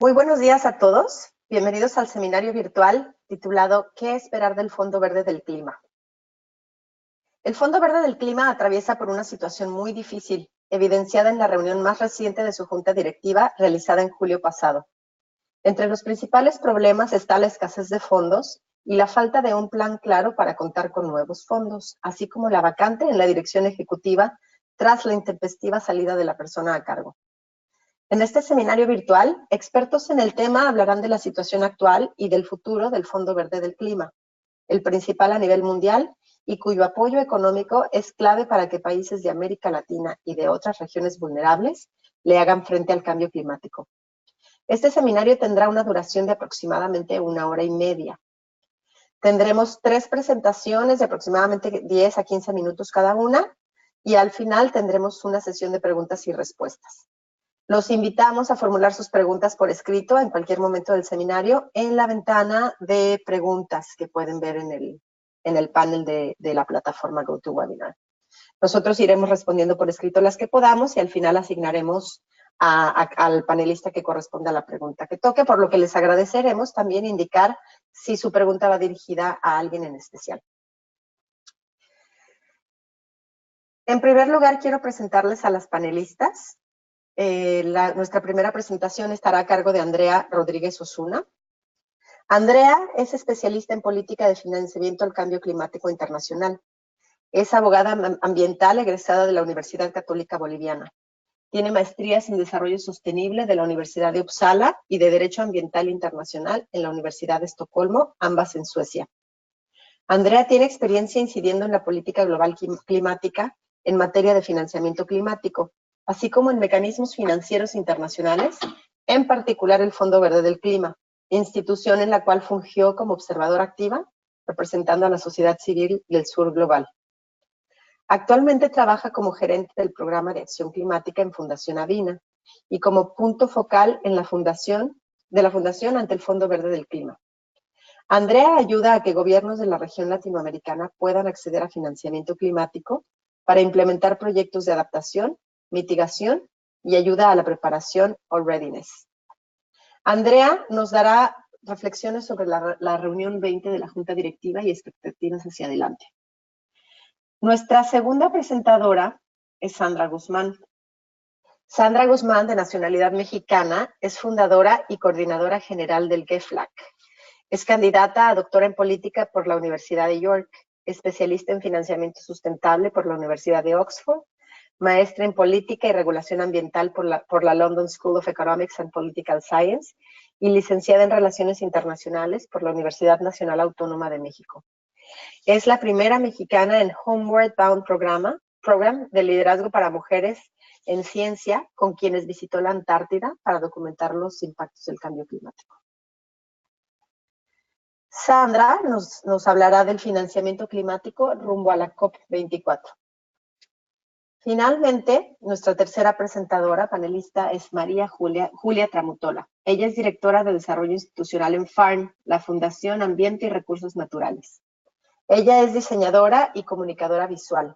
Muy buenos días a todos. Bienvenidos al seminario virtual titulado ¿Qué esperar del Fondo Verde del Clima? El Fondo Verde del Clima atraviesa por una situación muy difícil, evidenciada en la reunión más reciente de su junta directiva realizada en julio pasado. Entre los principales problemas está la escasez de fondos y la falta de un plan claro para contar con nuevos fondos, así como la vacante en la dirección ejecutiva tras la intempestiva salida de la persona a cargo. En este seminario virtual, expertos en el tema hablarán de la situación actual y del futuro del Fondo Verde del Clima, el principal a nivel mundial y cuyo apoyo económico es clave para que países de América Latina y de otras regiones vulnerables le hagan frente al cambio climático. Este seminario tendrá una duración de aproximadamente 1 hora y media. Tendremos 3 presentaciones de aproximadamente 10 a 15 minutos cada una y al final tendremos una sesión de preguntas y respuestas. Los invitamos a formular sus preguntas por escrito en cualquier momento del seminario en la ventana de preguntas que pueden ver en el panel de la plataforma GoToWebinar. Nosotros iremos respondiendo por escrito las que podamos y al final asignaremos al panelista que corresponda a la pregunta que toque, por lo que les agradeceremos también indicar si su pregunta va dirigida a alguien en especial. En primer lugar, quiero presentarles a las panelistas. Nuestra primera presentación estará a cargo de Andrea Rodríguez Osuna. Andrea es especialista en política de financiamiento al cambio climático internacional. Es abogada ambiental egresada de la Universidad Católica Boliviana. Tiene maestrías en Desarrollo Sostenible de la Universidad de Uppsala y de Derecho Ambiental Internacional en la Universidad de Estocolmo, ambas en Suecia. Andrea tiene experiencia incidiendo en la política global climática en materia de financiamiento climático, así como en mecanismos financieros internacionales, en particular el Fondo Verde del Clima, institución en la cual fungió como observadora activa, representando a la sociedad civil del sur global. Actualmente trabaja como gerente del Programa de Acción Climática en Fundación Avina y como punto focal en la fundación ante el Fondo Verde del Clima. Andrea ayuda a que gobiernos de la región latinoamericana puedan acceder a financiamiento climático para implementar proyectos de adaptación, mitigación y ayuda a la preparación o readiness. Andrea nos dará reflexiones sobre la reunión 20 de la Junta Directiva y expectativas hacia adelante. Nuestra segunda presentadora es Sandra Guzmán. Sandra Guzmán, de nacionalidad mexicana, es fundadora y coordinadora general del GEFLAC. Es candidata a doctora en política por la Universidad de York, especialista en financiamiento sustentable por la Universidad de Oxford, maestra en política y regulación ambiental por la London School of Economics and Political Science y licenciada en relaciones internacionales por la Universidad Nacional Autónoma de México. Es la primera mexicana en Homeward Bound Program de liderazgo para mujeres en ciencia, con quienes visitó la Antártida para documentar los impactos del cambio climático. Sandra nos hablará del financiamiento climático rumbo a la COP24. Finalmente, nuestra tercera presentadora, panelista, es María Julia Tramutola. Ella es directora de Desarrollo Institucional en FARN, la Fundación Ambiente y Recursos Naturales. Ella es diseñadora y comunicadora visual.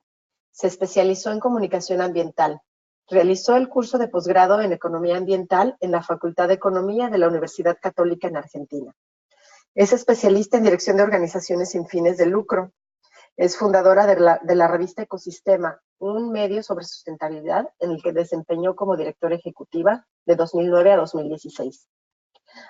Se especializó en comunicación ambiental. Realizó el curso de posgrado en Economía Ambiental en la Facultad de Economía de la Universidad Católica en Argentina. Es especialista en dirección de organizaciones sin fines de lucro. Es fundadora de la revista Ecosistema, un medio sobre sustentabilidad en el que desempeñó como directora ejecutiva de 2009 a 2016.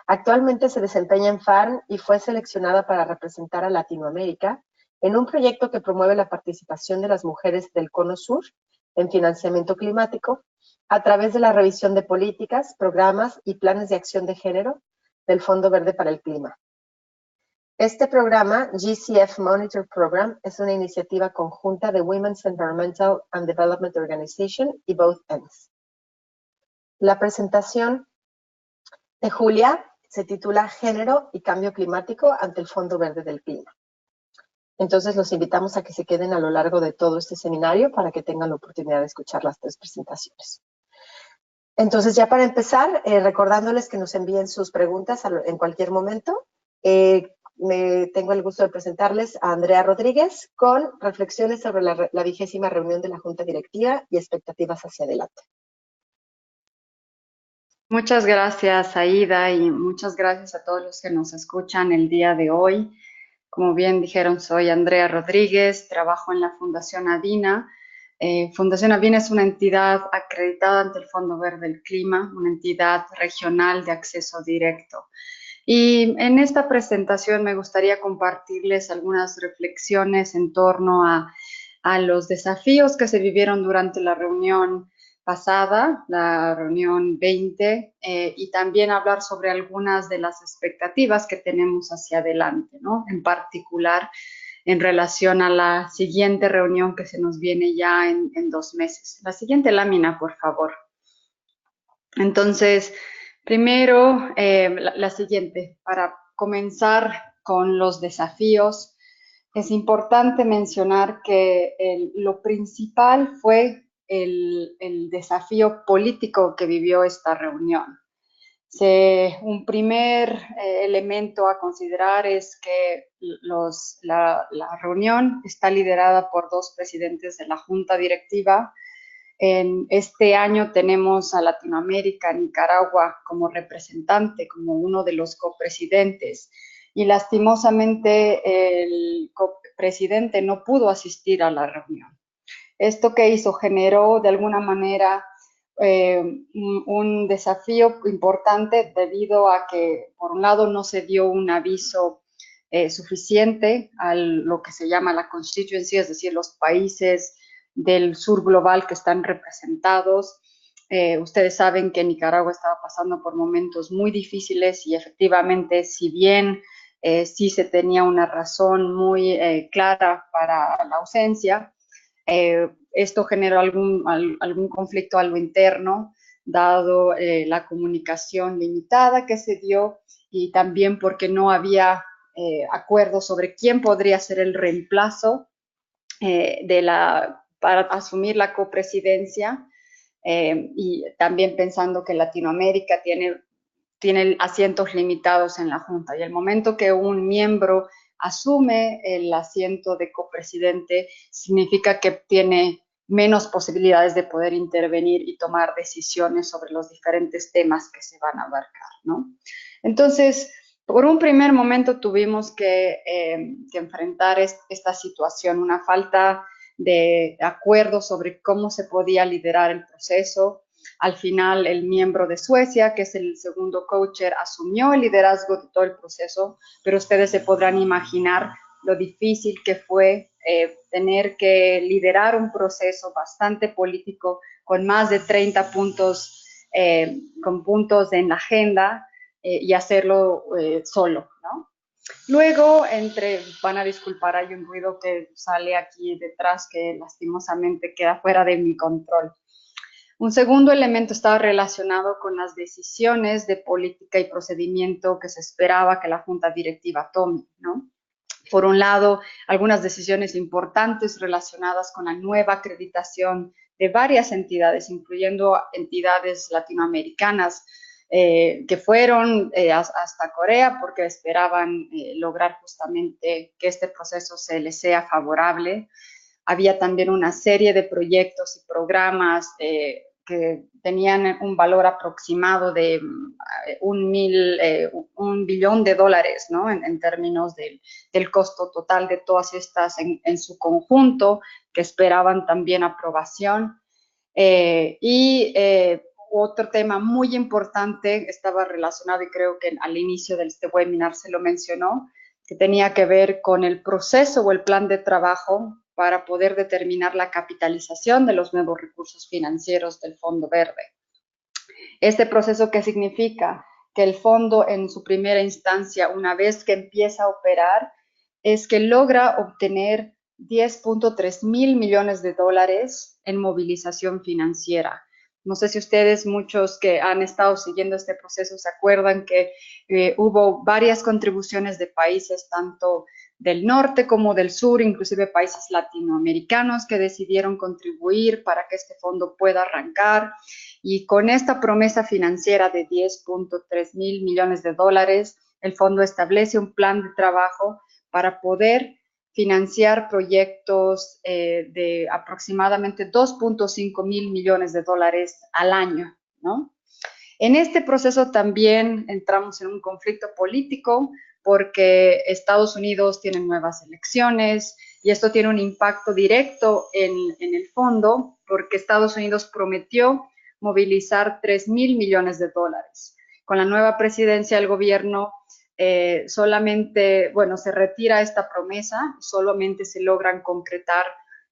Actualmente se desempeña en FARN y fue seleccionada para representar a Latinoamérica en un proyecto que promueve la participación de las mujeres del Cono Sur en financiamiento climático a través de la revisión de políticas, programas y planes de acción de género del Fondo Verde para el Clima. Este programa, GCF Monitor Program, es una iniciativa conjunta de Women's Environmental and Development Organization y Both Ends. La presentación de Julia se titula Género y Cambio Climático ante el Fondo Verde del Clima. Entonces los invitamos a que se queden a lo largo de todo este seminario para que tengan la oportunidad de escuchar las 3 presentaciones. Entonces ya para empezar, recordándoles que nos envíen sus preguntas en cualquier momento, tengo el gusto de presentarles a Andrea Rodríguez con reflexiones sobre la 20ª reunión de la Junta Directiva y expectativas hacia adelante. Muchas gracias, Aida, y muchas gracias a todos los que nos escuchan el día de hoy. Como bien dijeron, soy Andrea Rodríguez, trabajo en la Fundación Adina. Fundación Adina es una entidad acreditada ante el Fondo Verde del Clima, una entidad regional de acceso directo. Y en esta presentación me gustaría compartirles algunas reflexiones en torno a los desafíos que se vivieron durante la reunión pasada, la reunión 20, y también hablar sobre algunas de las expectativas que tenemos hacia adelante, ¿no? En particular en relación a la siguiente reunión que se nos viene ya en 2 meses. La siguiente lámina, por favor. Entonces, primero, la siguiente, para comenzar con los desafíos, es importante mencionar que lo principal fue el desafío político que vivió esta reunión. Un primer elemento a considerar es que la reunión está liderada por dos presidentes de la Junta Directiva. En este año tenemos a Latinoamérica, Nicaragua, como representante, como uno de los copresidentes. Y lastimosamente el copresidente no pudo asistir a la reunión. ¿Esto qué hizo? Generó de alguna manera un desafío importante debido a que, por un lado, no se dio un aviso suficiente a lo que se llama la constituency, es decir, los países del sur global que están representados. Ustedes saben que Nicaragua estaba pasando por momentos muy difíciles y efectivamente, si bien sí se tenía una razón muy clara para la ausencia, esto generó algún conflicto a lo interno, dado la comunicación limitada que se dio y también porque no había acuerdo sobre quién podría ser el reemplazo para asumir la copresidencia, y también pensando que Latinoamérica tiene asientos limitados en la Junta. Y el momento que un miembro asume el asiento de copresidente, significa que tiene menos posibilidades de poder intervenir y tomar decisiones sobre los diferentes temas que se van a abarcar, ¿no? Entonces, por un primer momento tuvimos que enfrentar esta situación, una falta de acuerdo sobre cómo se podía liderar el proceso. Al final, el miembro de Suecia, que es el segundo coacher, asumió el liderazgo de todo el proceso, pero ustedes se podrán imaginar lo difícil que fue tener que liderar un proceso bastante político con más de 30 puntos, con puntos en la agenda, y hacerlo solo, ¿no? Luego, van a disculpar, hay un ruido que sale aquí detrás que lastimosamente queda fuera de mi control. Un segundo elemento estaba relacionado con las decisiones de política y procedimiento que se esperaba que la Junta Directiva tome, ¿no? Por un lado, algunas decisiones importantes relacionadas con la nueva acreditación de varias entidades, incluyendo entidades latinoamericanas, que fueron hasta Corea porque esperaban lograr justamente que este proceso se les sea favorable. Había también una serie de proyectos y programas que tenían un valor aproximado de $1 billón, ¿no? En términos del costo total de todas estas en su conjunto, que esperaban también aprobación. Otro tema muy importante estaba relacionado, y creo que al inicio de este webinar se lo mencionó, que tenía que ver con el proceso o el plan de trabajo para poder determinar la capitalización de los nuevos recursos financieros del Fondo Verde. Este proceso, ¿qué significa? Que el fondo en su primera instancia, una vez que empieza a operar, es que logra obtener 10.3 mil millones de dólares en movilización financiera. No sé si ustedes, muchos que han estado siguiendo este proceso, se acuerdan que hubo varias contribuciones de países, tanto del norte como del sur, inclusive países latinoamericanos, que decidieron contribuir para que este fondo pueda arrancar. Y con esta promesa financiera de 10.3 mil millones de dólares, el fondo establece un plan de trabajo para poder financiar proyectos de aproximadamente 2.5 mil millones de dólares al año, ¿no? En este proceso también entramos en un conflicto político porque Estados Unidos tiene nuevas elecciones y esto tiene un impacto directo en el fondo porque Estados Unidos prometió movilizar 3.000 millones de dólares. Con la nueva presidencia del gobierno solamente, bueno, se retira esta promesa, solamente se logran concretar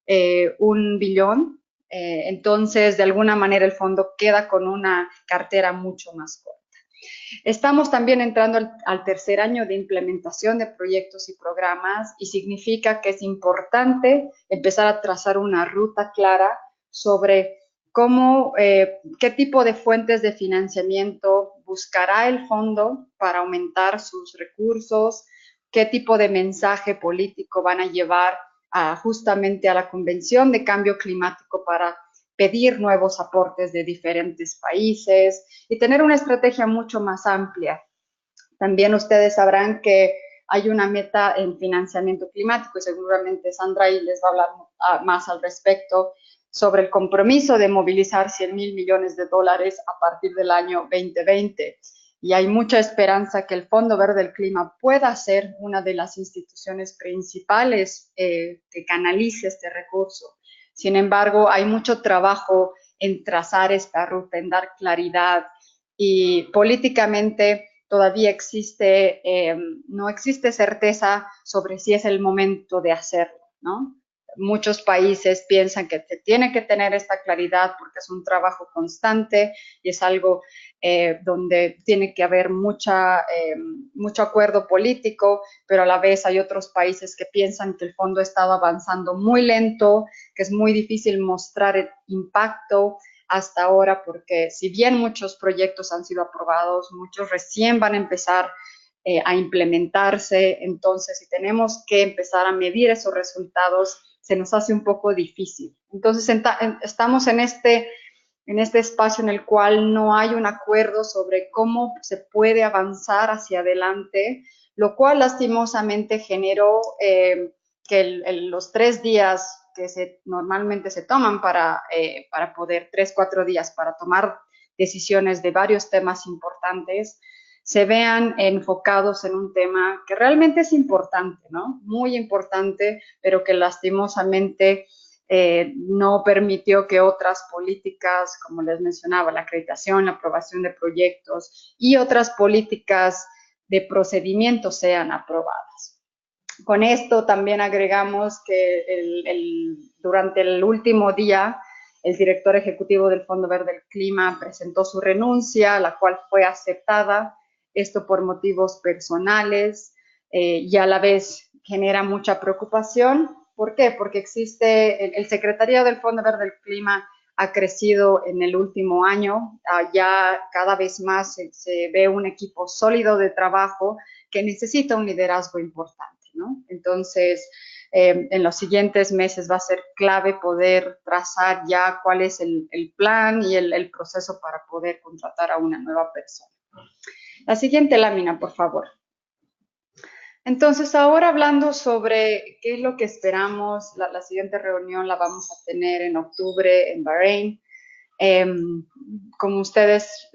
1 billón. Entonces, de alguna manera, el fondo queda con una cartera mucho más corta. Estamos también entrando al tercer año de implementación de proyectos y programas y significa que es importante empezar a trazar una ruta clara sobre cómo, qué tipo de fuentes de financiamiento buscará el fondo para aumentar sus recursos, qué tipo de mensaje político van a llevar justamente a la Convención de Cambio Climático para pedir nuevos aportes de diferentes países y tener una estrategia mucho más amplia. También ustedes sabrán que hay una meta en financiamiento climático y seguramente Sandra ahí les va a hablar más al respecto sobre el compromiso de movilizar 100.000 millones de dólares a partir del año 2020. Y hay mucha esperanza que el Fondo Verde del Clima pueda ser una de las instituciones principales que canalice este recurso. Sin embargo, hay mucho trabajo en trazar esta ruta, en dar claridad y políticamente todavía no existe certeza sobre si es el momento de hacerlo, ¿no? Muchos países piensan que se tiene que tener esta claridad porque es un trabajo constante y es algo donde tiene que haber mucho acuerdo político, pero a la vez hay otros países que piensan que el fondo ha estado avanzando muy lento, que es muy difícil mostrar el impacto hasta ahora, porque si bien muchos proyectos han sido aprobados, muchos recién van a empezar a implementarse, entonces si tenemos que empezar a medir esos resultados, se nos hace un poco difícil. Entonces estamos en este espacio en el cual no hay un acuerdo sobre cómo se puede avanzar hacia adelante, lo cual lastimosamente generó que los 3 días que normalmente se toman para poder, 3, 4 días para tomar decisiones de varios temas importantes, se vean enfocados en un tema que realmente es importante, ¿no? Muy importante, pero que lastimosamente no permitió que otras políticas, como les mencionaba, la acreditación, la aprobación de proyectos y otras políticas de procedimiento sean aprobadas. Con esto también agregamos que durante el último día, el director ejecutivo del Fondo Verde del Clima presentó su renuncia, la cual fue aceptada, esto por motivos personales, y a la vez genera mucha preocupación. ¿Por qué? Porque existe el Secretariado del Fondo Verde del Clima ha crecido en el último año, ya cada vez más se ve un equipo sólido de trabajo que necesita un liderazgo importante, ¿no? Entonces, en los siguientes meses va a ser clave poder trazar ya cuál es el plan y el proceso para poder contratar a una nueva persona. La siguiente lámina, por favor. Entonces, ahora hablando sobre qué es lo que esperamos, la siguiente reunión la vamos a tener en octubre en Bahrein. Como ustedes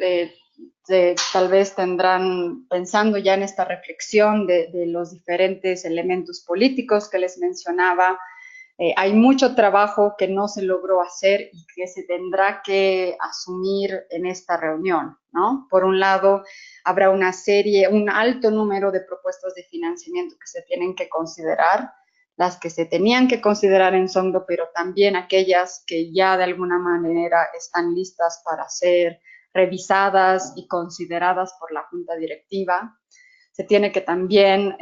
tal vez tendrán pensando ya en esta reflexión de los diferentes elementos políticos que les mencionaba, hay mucho trabajo que no se logró hacer y que se tendrá que asumir en esta reunión, ¿no? Por un lado, habrá un alto número de propuestas de financiamiento que se tienen que considerar, las que se tenían que considerar en Songdo, pero también aquellas que ya de alguna manera están listas para ser revisadas y consideradas por la Junta Directiva. Se tiene que también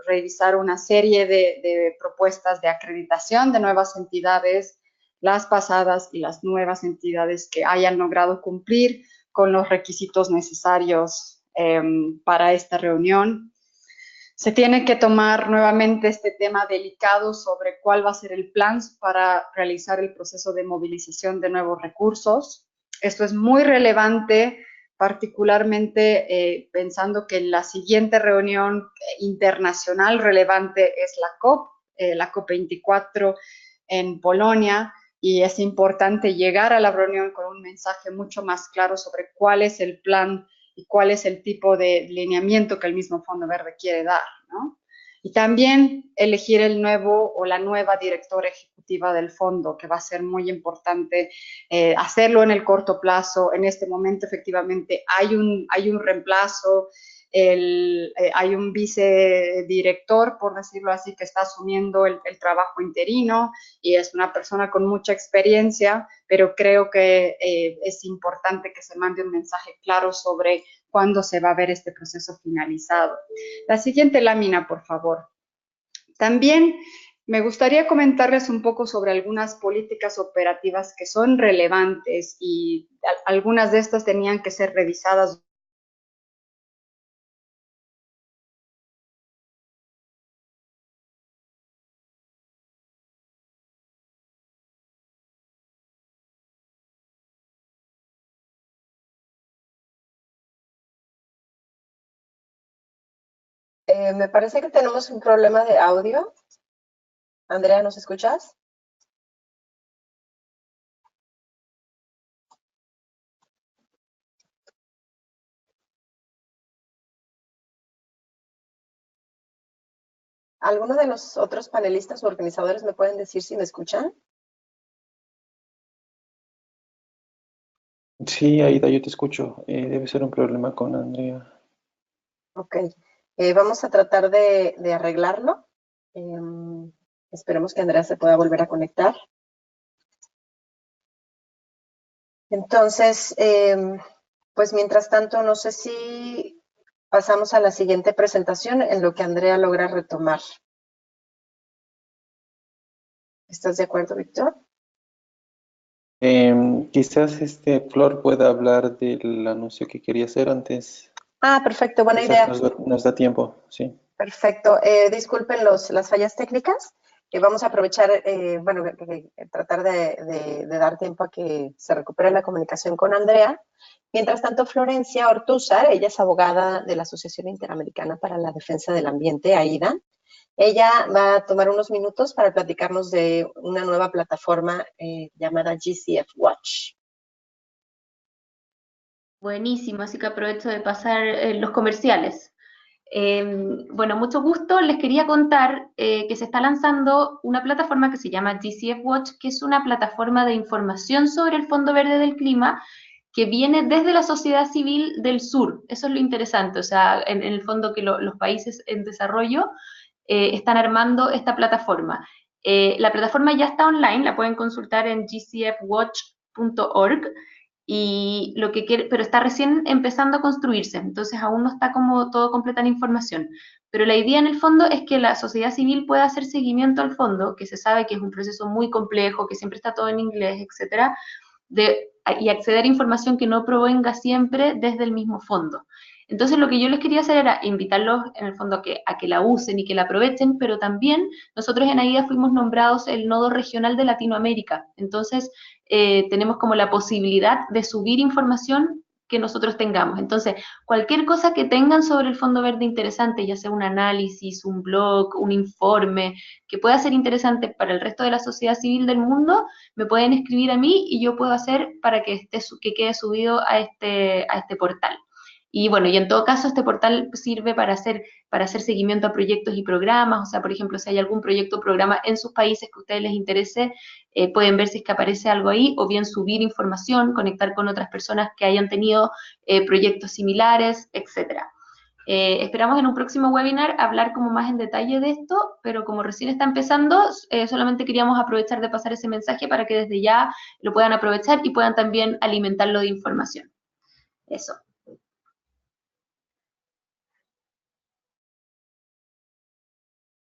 revisar una serie de propuestas de acreditación de nuevas entidades, las pasadas y las nuevas entidades que hayan logrado cumplir con los requisitos necesarios para esta reunión. Se tiene que tomar nuevamente este tema delicado sobre cuál va a ser el plan para realizar el proceso de movilización de nuevos recursos. Esto es muy relevante, particularmente pensando que la siguiente reunión internacional relevante es la COP24 en Polonia, y es importante llegar a la reunión con un mensaje mucho más claro sobre cuál es el plan y cuál es el tipo de lineamiento que el mismo Fondo Verde quiere dar, ¿no? Y también elegir el nuevo o la nueva directora ejecutiva del fondo, que va a ser muy importante hacerlo en el corto plazo. En este momento, efectivamente, hay un reemplazo, hay un vicedirector, por decirlo así, que está asumiendo el trabajo interino y es una persona con mucha experiencia, pero creo que es importante que se mande un mensaje claro sobre cuándo se va a ver este proceso finalizado. La siguiente lámina, por favor. También me gustaría comentarles un poco sobre algunas políticas operativas que son relevantes y algunas de estas tenían que ser revisadas. Me parece que tenemos un problema de audio. Andrea, ¿nos escuchas? ¿Alguno de los otros panelistas o organizadores me pueden decir si me escuchan? Sí, Aida, yo te escucho. Debe ser un problema con Andrea. Ok. Vamos a tratar de arreglarlo. Esperemos que Andrea se pueda volver a conectar. Entonces, pues mientras tanto, no sé si pasamos a la siguiente presentación en lo que Andrea logra retomar. ¿Estás de acuerdo, Víctor? Quizás Flor pueda hablar del anuncio que quería hacer antes. Ah, perfecto, buena Quizás idea. nos da tiempo, sí. Perfecto. Disculpen las fallas técnicas. Vamos a aprovechar, bueno, tratar de dar tiempo a que se recupere la comunicación con Andrea. Mientras tanto, Florencia Ortúzar, ella es abogada de la Asociación Interamericana para la Defensa del Ambiente, AIDA. Ella va a tomar unos minutos para platicarnos de una nueva plataforma llamada GCF Watch. Buenísimo, así que aprovecho de pasar los comerciales. Bueno, mucho gusto. Les quería contar que se está lanzando una plataforma que se llama GCF Watch, que es una plataforma de información sobre el Fondo Verde del Clima que viene desde la sociedad civil del sur. Eso es lo interesante, o sea, en el fondo que los países en desarrollo están armando esta plataforma. La plataforma ya está online, la pueden consultar en gcfwatch.org y lo que quiere, pero está recién empezando a construirse, entonces aún no está como todo completa la información. Pero la idea en el fondo es que la sociedad civil pueda hacer seguimiento al fondo, que se sabe que es un proceso muy complejo, que siempre está todo en inglés, etcétera, y acceder a información que no provenga siempre desde el mismo fondo. Entonces lo que yo les quería hacer era invitarlos en el fondo a que la usen y que la aprovechen, pero también nosotros en AIDA fuimos nombrados el nodo regional de Latinoamérica. Entonces tenemos como la posibilidad de subir información que nosotros tengamos. Entonces, cualquier cosa que tengan sobre el Fondo Verde interesante, ya sea un análisis, un blog, un informe, que pueda ser interesante para el resto de la sociedad civil del mundo, me pueden escribir a mí y yo puedo hacer para que quede subido a este portal. Y bueno, y en todo caso, este portal sirve para hacer seguimiento a proyectos y programas. O sea, por ejemplo, si hay algún proyecto o programa en sus países que a ustedes les interese, pueden ver si es que aparece algo ahí, o bien subir información, conectar con otras personas que hayan tenido proyectos similares, etcétera. Esperamos en un próximo webinar hablar como más en detalle de esto, pero como recién está empezando, solamente queríamos aprovechar de pasar ese mensaje para que desde ya lo puedan aprovechar y puedan también alimentarlo de información. Eso.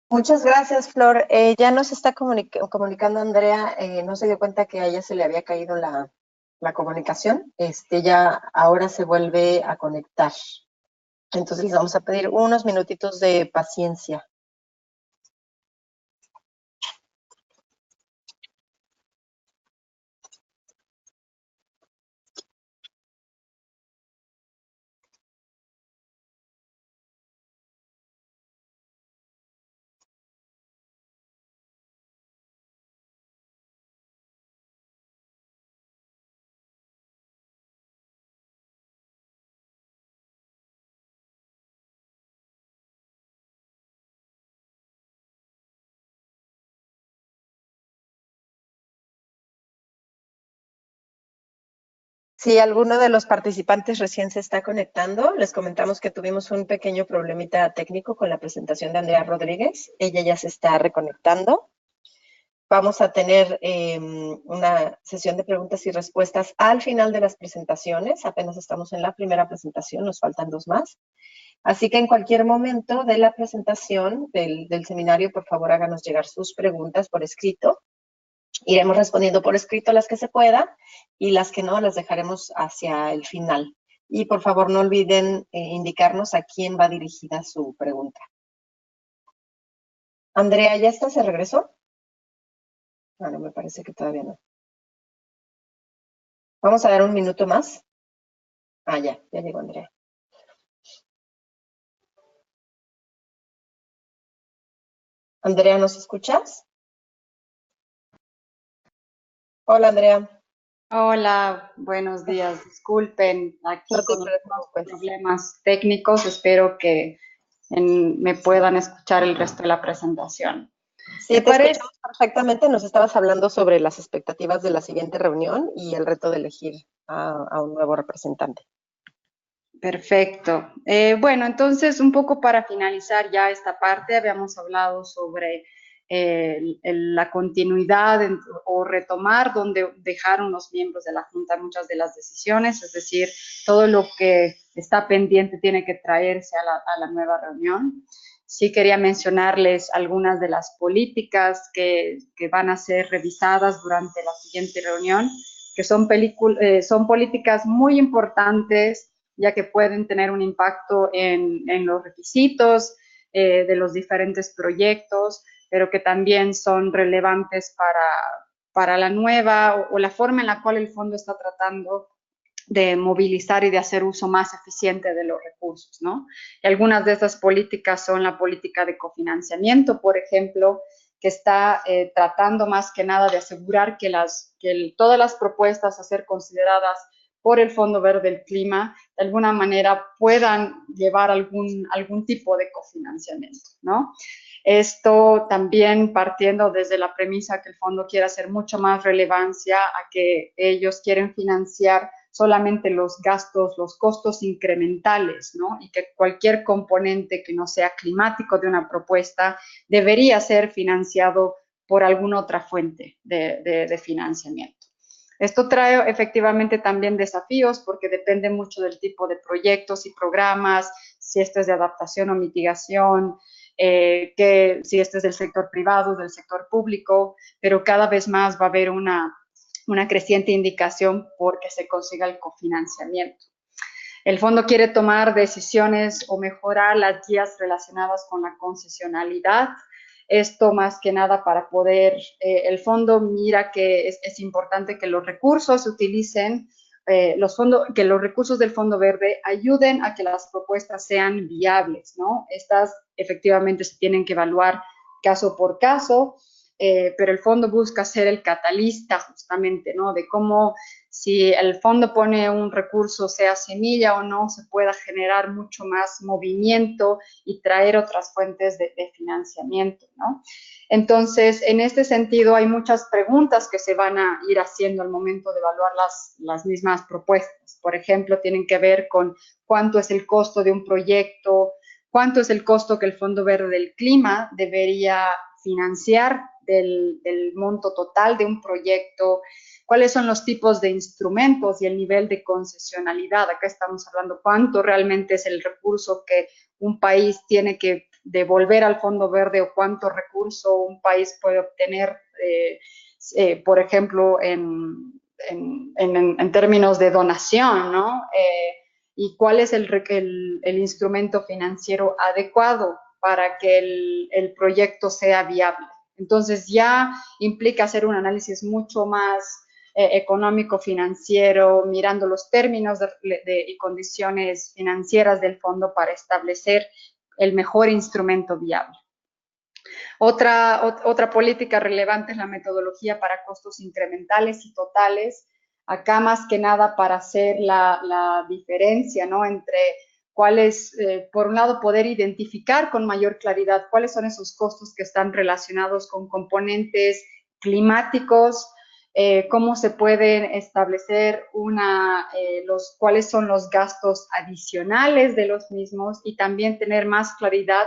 Muchas gracias, Flor. Ya nos está comunicando Andrea, no se dio cuenta que a ella se le había caído la comunicación. Ya ahora se vuelve a conectar. Entonces les vamos a pedir unos minutitos de paciencia. Si alguno de los participantes recién se está conectando, les comentamos que tuvimos un pequeño problemita técnico con la presentación de Andrea Rodríguez. Ella ya se está reconectando. Vamos a tener una sesión de preguntas y respuestas al final de las presentaciones. Apenas estamos en la primera presentación, nos faltan 2 más. Así que en cualquier momento de la presentación del seminario, por favor, háganos llegar sus preguntas por escrito. Iremos respondiendo por escrito las que se pueda y las que no las dejaremos hacia el final. Y por favor, no olviden indicarnos a quién va dirigida su pregunta. Andrea, ¿ya está? ¿Se regresó? No, me parece que todavía no. Vamos a dar un minuto más. Ya llegó Andrea. Andrea, ¿nos escuchas? Hola, Andrea. Hola, buenos días. Disculpen aquí No te con los preocupes. problemas técnicos. Espero que me puedan escuchar el resto de la presentación. Sí, ¿Me te parece? escuchamos perfectamente. Nos estabas hablando sobre las expectativas de la siguiente reunión y el reto de elegir a un nuevo representante. Perfecto. Bueno, entonces un poco para finalizar ya esta parte, habíamos hablado sobre la continuidad o retomar donde dejaron los miembros de la Junta muchas de las decisiones, es decir, todo lo que está pendiente tiene que traerse a la nueva reunión. Sí quería mencionarles algunas de las políticas que van a ser revisadas durante la siguiente reunión, que son políticas muy importantes, ya que pueden tener un impacto en los requisitos de los diferentes proyectos, pero que también son relevantes para la nueva o la forma en la cual el fondo está tratando de movilizar y de hacer uso más eficiente de los recursos, ¿no? Y algunas de estas políticas son la política de cofinanciamiento, por ejemplo, que está tratando más que nada de asegurar que todas las propuestas a ser consideradas por el Fondo Verde del Clima, de alguna manera puedan llevar algún tipo de cofinanciamiento, ¿no? Esto también partiendo desde la premisa que el fondo quiere hacer mucho más relevancia a que ellos quieren financiar solamente los gastos, los costos incrementales, ¿no? Y que cualquier componente que no sea climático de una propuesta debería ser financiado por alguna otra fuente de financiamiento. Esto trae efectivamente también desafíos porque depende mucho del tipo de proyectos y programas, si esto es de adaptación o mitigación, que si este es del sector privado, del sector público, pero cada vez más va a haber una creciente indicación porque se consiga el cofinanciamiento. El fondo quiere tomar decisiones o mejorar las guías relacionadas con la concesionalidad. Esto más que nada para poder, el fondo mira que es importante que los recursos se utilicen, que los recursos del Fondo Verde ayuden a que las propuestas sean viables, ¿no? Estas efectivamente se tienen que evaluar caso por caso, pero el fondo busca ser el catalista justamente, ¿no? De cómo si el fondo pone un recurso, sea semilla o no, se pueda generar mucho más movimiento y traer otras fuentes de financiamiento, ¿no? Entonces, en este sentido, hay muchas preguntas que se van a ir haciendo al momento de evaluar las mismas propuestas. Por ejemplo, tienen que ver con cuánto es el costo de un proyecto, cuánto es el costo que el Fondo Verde del Clima debería financiar del monto total de un proyecto, cuáles son los tipos de instrumentos y el nivel de concesionalidad. Acá estamos hablando cuánto realmente es el recurso que un país tiene que devolver al Fondo Verde o cuánto recurso un país puede obtener, por ejemplo, en términos de donación, ¿no? Y cuál es el instrumento financiero adecuado para que el proyecto sea viable. Entonces ya implica hacer un análisis mucho más económico, financiero, mirando los términos y condiciones financieras del fondo para establecer el mejor instrumento viable. Otra política relevante es la metodología para costos incrementales y totales. Acá más que nada para hacer la diferencia, ¿no? Entre cuáles, por un lado, poder identificar con mayor claridad cuáles son esos costos que están relacionados con componentes climáticos, cómo se pueden establecer cuáles son los gastos adicionales de los mismos y también tener más claridad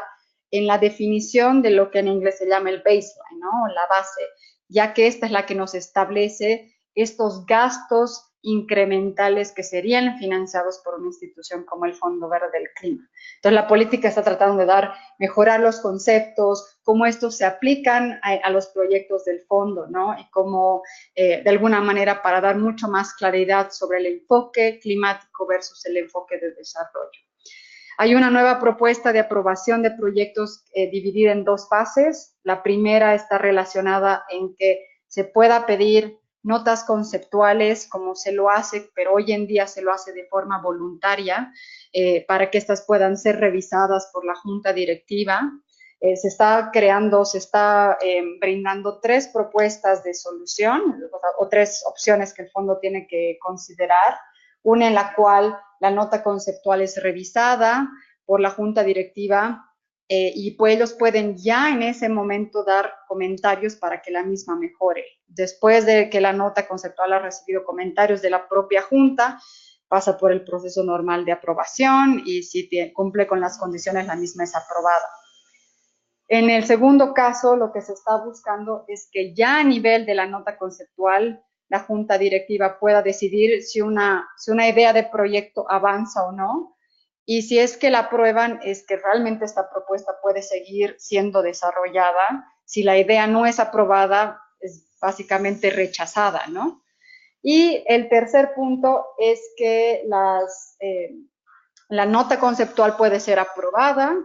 en la definición de lo que en inglés se llama el baseline, ¿no? La base, ya que esta es la que nos establece estos gastos incrementales que serían financiados por una institución como el Fondo Verde del Clima. Entonces, la política está tratando de mejorar los conceptos, cómo estos se aplican a los proyectos del fondo, ¿no? Y cómo, de alguna manera, para dar mucho más claridad sobre el enfoque climático versus el enfoque de desarrollo. Hay una nueva propuesta de aprobación de proyectos dividida en 2 fases. La primera está relacionada en que se pueda pedir notas conceptuales, como se lo hace, pero hoy en día se lo hace de forma voluntaria, para que estas puedan ser revisadas por la junta directiva. Se está brindando 3 propuestas de solución, o 3 opciones que el fondo tiene que considerar. Una en la cual la nota conceptual es revisada por la junta directiva, y pues ellos pueden ya en ese momento dar comentarios para que la misma mejore. Después de que la nota conceptual ha recibido comentarios de la propia junta, pasa por el proceso normal de aprobación y si cumple con las condiciones, la misma es aprobada. En el segundo caso, lo que se está buscando es que ya a nivel de la nota conceptual, la junta directiva pueda decidir si una idea de proyecto avanza o no, y si es que la aprueban, es que realmente esta propuesta puede seguir siendo desarrollada. Si la idea no es aprobada, es básicamente rechazada, ¿no? Y el tercer punto es que la nota conceptual puede ser aprobada,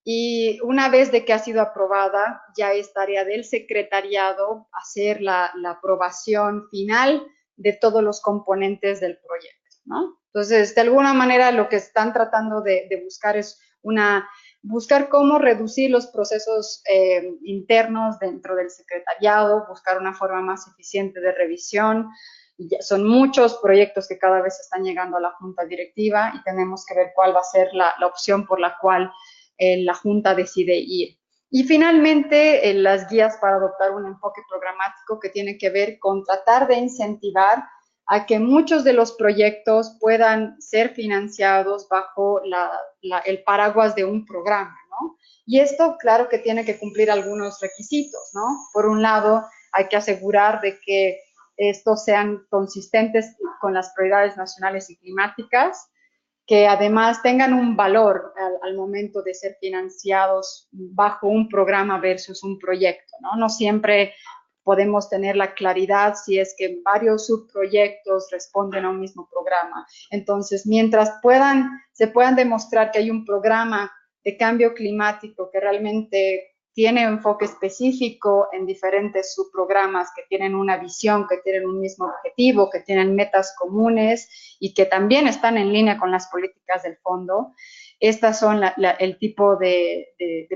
y una vez de que ha sido aprobada, ya es tarea del secretariado hacer la aprobación final de todos los componentes del proyecto, ¿no? Entonces, de alguna manera, lo que están tratando de buscar es buscar cómo reducir los procesos internos dentro del secretariado, buscar una forma más eficiente de revisión. Son muchos proyectos que cada vez están llegando a la junta directiva y tenemos que ver cuál va a ser la opción por la cual la junta decide ir. Y finalmente, las guías para adoptar un enfoque programático que tiene que ver con tratar de incentivar a que muchos de los proyectos puedan ser financiados bajo el paraguas de un programa, ¿no? Y esto, claro que tiene que cumplir algunos requisitos, ¿no? Por un lado, hay que asegurar de que estos sean consistentes con las prioridades nacionales y climáticas, que además tengan un valor al momento de ser financiados bajo un programa versus un proyecto, ¿no? No siempre podemos tener la claridad si es que varios subproyectos responden a un mismo programa. Entonces, mientras se puedan demostrar que hay un programa de cambio climático que realmente tiene enfoque específico en diferentes subprogramas que tienen una visión, que tienen un mismo objetivo, que tienen metas comunes y que también están en línea con las políticas del fondo. Estas son el tipo de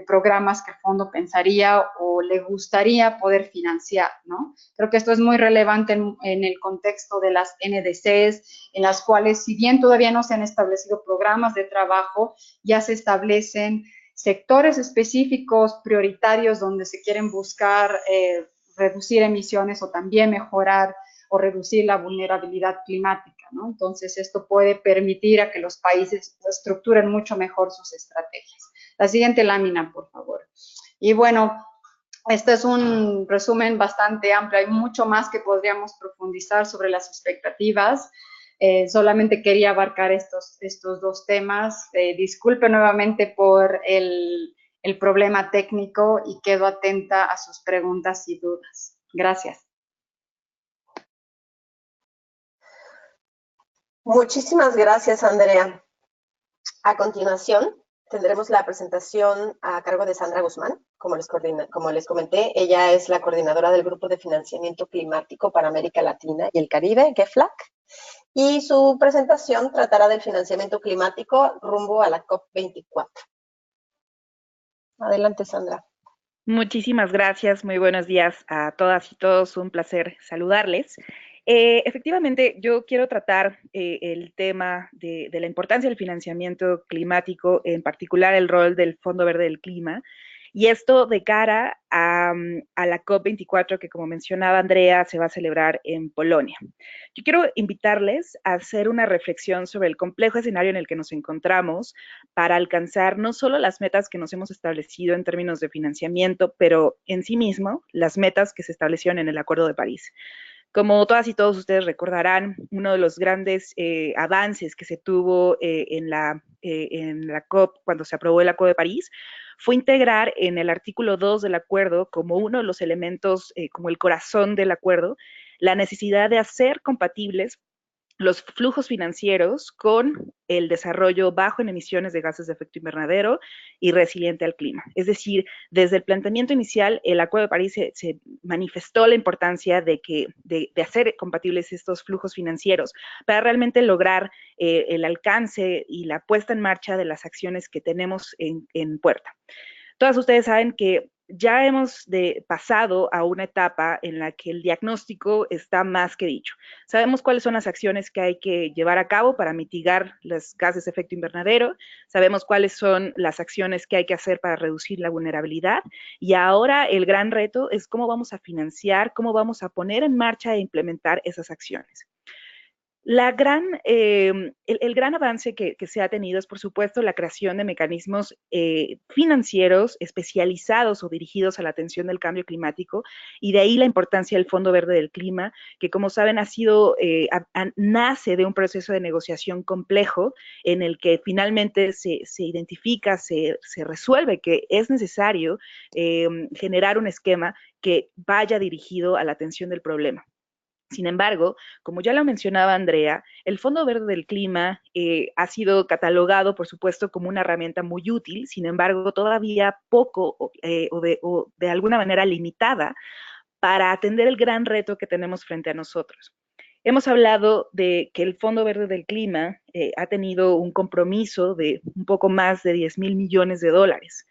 programas que el fondo pensaría o le gustaría poder financiar, ¿no? Creo que esto es muy relevante en el contexto de las NDCs, en las cuales, si bien todavía no se han establecido programas de trabajo, ya se establecen sectores específicos prioritarios donde se quieren buscar reducir emisiones o también mejorar o reducir la vulnerabilidad climática, ¿no? Entonces, esto puede permitir a que los países estructuren mucho mejor sus estrategias. La siguiente lámina, por favor. Y bueno, este es un resumen bastante amplio. Hay mucho más que podríamos profundizar sobre las expectativas. Solamente quería abarcar estos 2 temas. Disculpe nuevamente por el problema técnico y quedo atenta a sus preguntas y dudas. Gracias. Muchísimas gracias, Andrea. A continuación, tendremos la presentación a cargo de Sandra Guzmán. Como les comenté, ella es la coordinadora del Grupo de Financiamiento Climático para América Latina y el Caribe, GEFLAC, y su presentación tratará del financiamiento climático rumbo a la COP24. Adelante, Sandra. Muchísimas gracias, muy buenos días a todas y todos, un placer saludarles. Efectivamente, yo quiero tratar el tema de la importancia del financiamiento climático, en particular el rol del Fondo Verde del Clima. Y esto de cara a la COP24 que, como mencionaba Andrea, se va a celebrar en Polonia. Yo quiero invitarles a hacer una reflexión sobre el complejo escenario en el que nos encontramos para alcanzar no solo las metas que nos hemos establecido en términos de financiamiento, pero en sí mismo las metas que se establecieron en el Acuerdo de París. Como todas y todos ustedes recordarán, uno de los grandes avances que se tuvo en la COP, cuando se aprobó el Acuerdo de París, fue integrar en el artículo 2 del acuerdo, como uno de los elementos, como el corazón del acuerdo, la necesidad de hacer compatibles los flujos financieros con el desarrollo bajo en emisiones de gases de efecto invernadero y resiliente al clima. Es decir, desde el planteamiento inicial, el Acuerdo de París se manifestó la importancia de hacer compatibles estos flujos financieros para realmente lograr el alcance y la puesta en marcha de las acciones que tenemos en puerta. Todas ustedes saben que ya hemos pasado a una etapa en la que el diagnóstico está más que dicho. Sabemos cuáles son las acciones que hay que llevar a cabo para mitigar los gases de efecto invernadero, sabemos cuáles son las acciones que hay que hacer para reducir la vulnerabilidad, y ahora el gran reto es cómo vamos a financiar, cómo vamos a poner en marcha e implementar esas acciones. El gran avance que se ha tenido es, por supuesto, la creación de mecanismos financieros especializados o dirigidos a la atención del cambio climático, y de ahí la importancia del Fondo Verde del Clima, que, como saben, nace de un proceso de negociación complejo en el que finalmente se identifica, se resuelve que es necesario generar un esquema que vaya dirigido a la atención del problema. Sin embargo, como ya lo mencionaba Andrea, el Fondo Verde del Clima ha sido catalogado, por supuesto, como una herramienta muy útil, sin embargo, todavía poco o de alguna manera limitada para atender el gran reto que tenemos frente a nosotros. Hemos hablado de que el Fondo Verde del Clima ha tenido un compromiso de un poco más de 10,000 millones de dólares.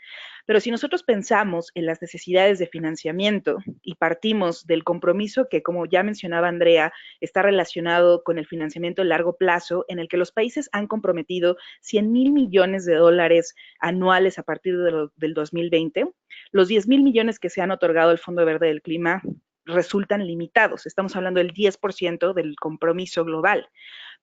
Pero si nosotros pensamos en las necesidades de financiamiento y partimos del compromiso que, como ya mencionaba Andrea, está relacionado con el financiamiento a largo plazo, en el que los países han comprometido 100,000 millones de dólares anuales a partir del 2020, los 10,000 millones que se han otorgado al Fondo Verde del Clima resultan limitados. Estamos hablando del 10% del compromiso global.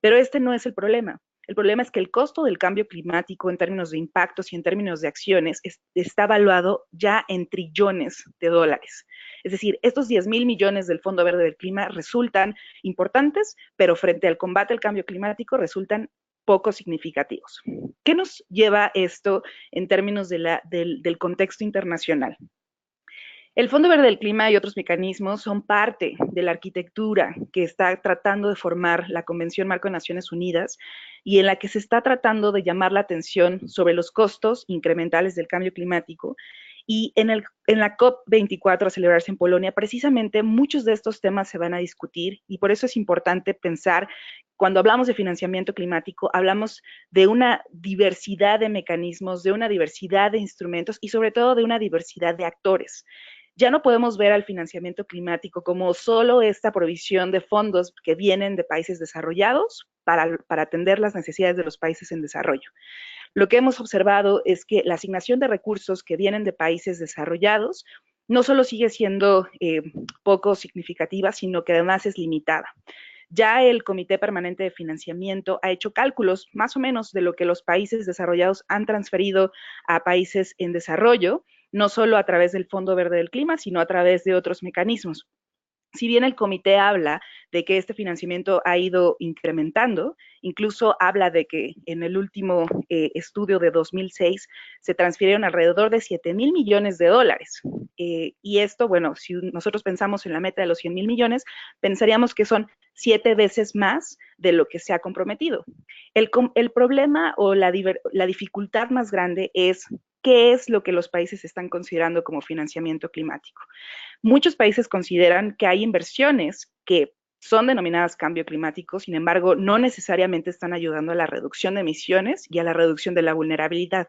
Pero este no es el problema. El problema es que el costo del cambio climático en términos de impactos y en términos de acciones está evaluado ya en trillones de dólares. Es decir, estos 10,000 millones del Fondo Verde del Clima resultan importantes, pero frente al combate al cambio climático resultan poco significativos. ¿Qué nos lleva esto en términos del contexto internacional? El Fondo Verde del Clima y otros mecanismos son parte de la arquitectura que está tratando de formar la Convención Marco de Naciones Unidas, y en la que se está tratando de llamar la atención sobre los costos incrementales del cambio climático. Y en la COP24 a celebrarse en Polonia, precisamente muchos de estos temas se van a discutir, y por eso es importante pensar, cuando hablamos de financiamiento climático, hablamos de una diversidad de mecanismos, de una diversidad de instrumentos y sobre todo de una diversidad de actores. Ya no podemos ver al financiamiento climático como solo esta provisión de fondos que vienen de países desarrollados para atender las necesidades de los países en desarrollo. Lo que hemos observado es que la asignación de recursos que vienen de países desarrollados no solo sigue siendo poco significativa, sino que además es limitada. Ya el Comité Permanente de Financiamiento ha hecho cálculos más o menos de lo que los países desarrollados han transferido a países en desarrollo, no solo a través del Fondo Verde del Clima, sino a través de otros mecanismos. Si bien el comité habla de que este financiamiento ha ido incrementando, incluso habla de que en el último estudio de 2006 se transfirieron alrededor de 7,000 millones de dólares. Y esto, bueno, si nosotros pensamos en la meta de los 100,000 millones, pensaríamos que son 7 veces más de lo que se ha comprometido. El problema o la dificultad más grande es qué es lo que los países están considerando como financiamiento climático. Muchos países consideran que hay inversiones que son denominadas cambio climático, sin embargo, no necesariamente están ayudando a la reducción de emisiones y a la reducción de la vulnerabilidad.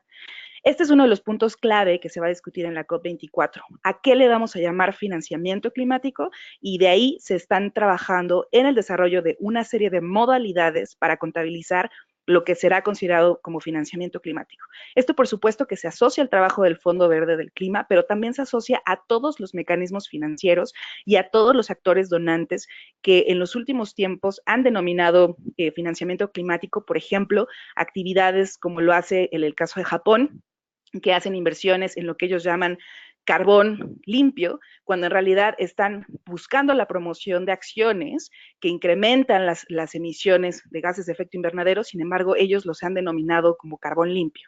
Este es uno de los puntos clave que se va a discutir en la COP24. ¿A qué le vamos a llamar financiamiento climático? Y de ahí se están trabajando en el desarrollo de una serie de modalidades para contabilizar lo que será considerado como financiamiento climático. Esto, por supuesto, que se asocia al trabajo del Fondo Verde del Clima, pero también se asocia a todos los mecanismos financieros y a todos los actores donantes que en los últimos tiempos han denominado financiamiento climático, por ejemplo, actividades como lo hace en el caso de Japón, que hacen inversiones en lo que ellos llaman carbón limpio, cuando en realidad están buscando la promoción de acciones que incrementan las emisiones de gases de efecto invernadero, sin embargo, ellos los han denominado como carbón limpio.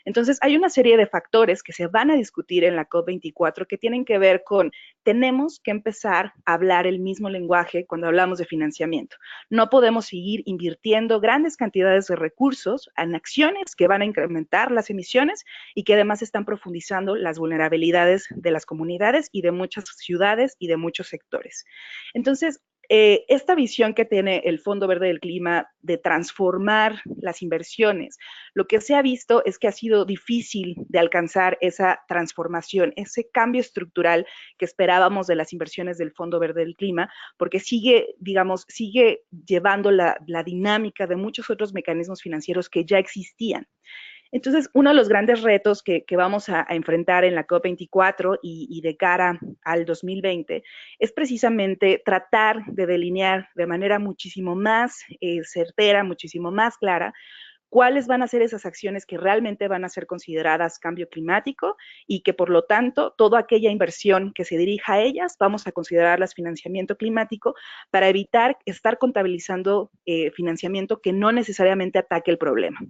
Entonces, hay una serie de factores que se van a discutir en la COP24 que tienen que ver con, tenemos que empezar a hablar el mismo lenguaje cuando hablamos de financiamiento. No podemos seguir invirtiendo grandes cantidades de recursos en acciones que van a incrementar las emisiones y que además están profundizando las vulnerabilidades de las comunidades y de muchas ciudades y de muchos sectores. Entonces, esta visión que tiene el Fondo Verde del Clima de transformar las inversiones, lo que se ha visto es que ha sido difícil de alcanzar esa transformación, ese cambio estructural que esperábamos de las inversiones del Fondo Verde del Clima, porque sigue, digamos, sigue llevando la dinámica de muchos otros mecanismos financieros que ya existían. Entonces, uno de los grandes retos que vamos a enfrentar en la COP24 y de cara al 2020 es precisamente tratar de delinear de manera muchísimo más certera, muchísimo más clara, cuáles van a ser esas acciones que realmente van a ser consideradas cambio climático y que por lo tanto toda aquella inversión que se dirija a ellas vamos a considerarlas financiamiento climático para evitar estar contabilizando financiamiento que no necesariamente ataque el problema.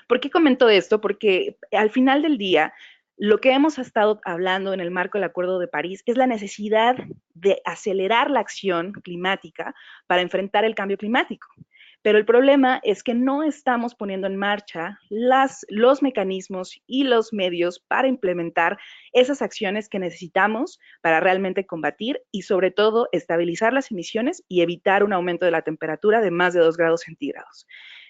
¿Por qué comento esto? Porque al final del día, lo que hemos estado hablando en el marco del Acuerdo de París es la necesidad de acelerar la acción climática para enfrentar el cambio climático. Pero el problema es que no estamos poniendo en marcha los mecanismos y los medios para implementar esas acciones que necesitamos para realmente combatir y sobre todo estabilizar las emisiones y evitar un aumento de la temperatura de más de 2 grados centígrados.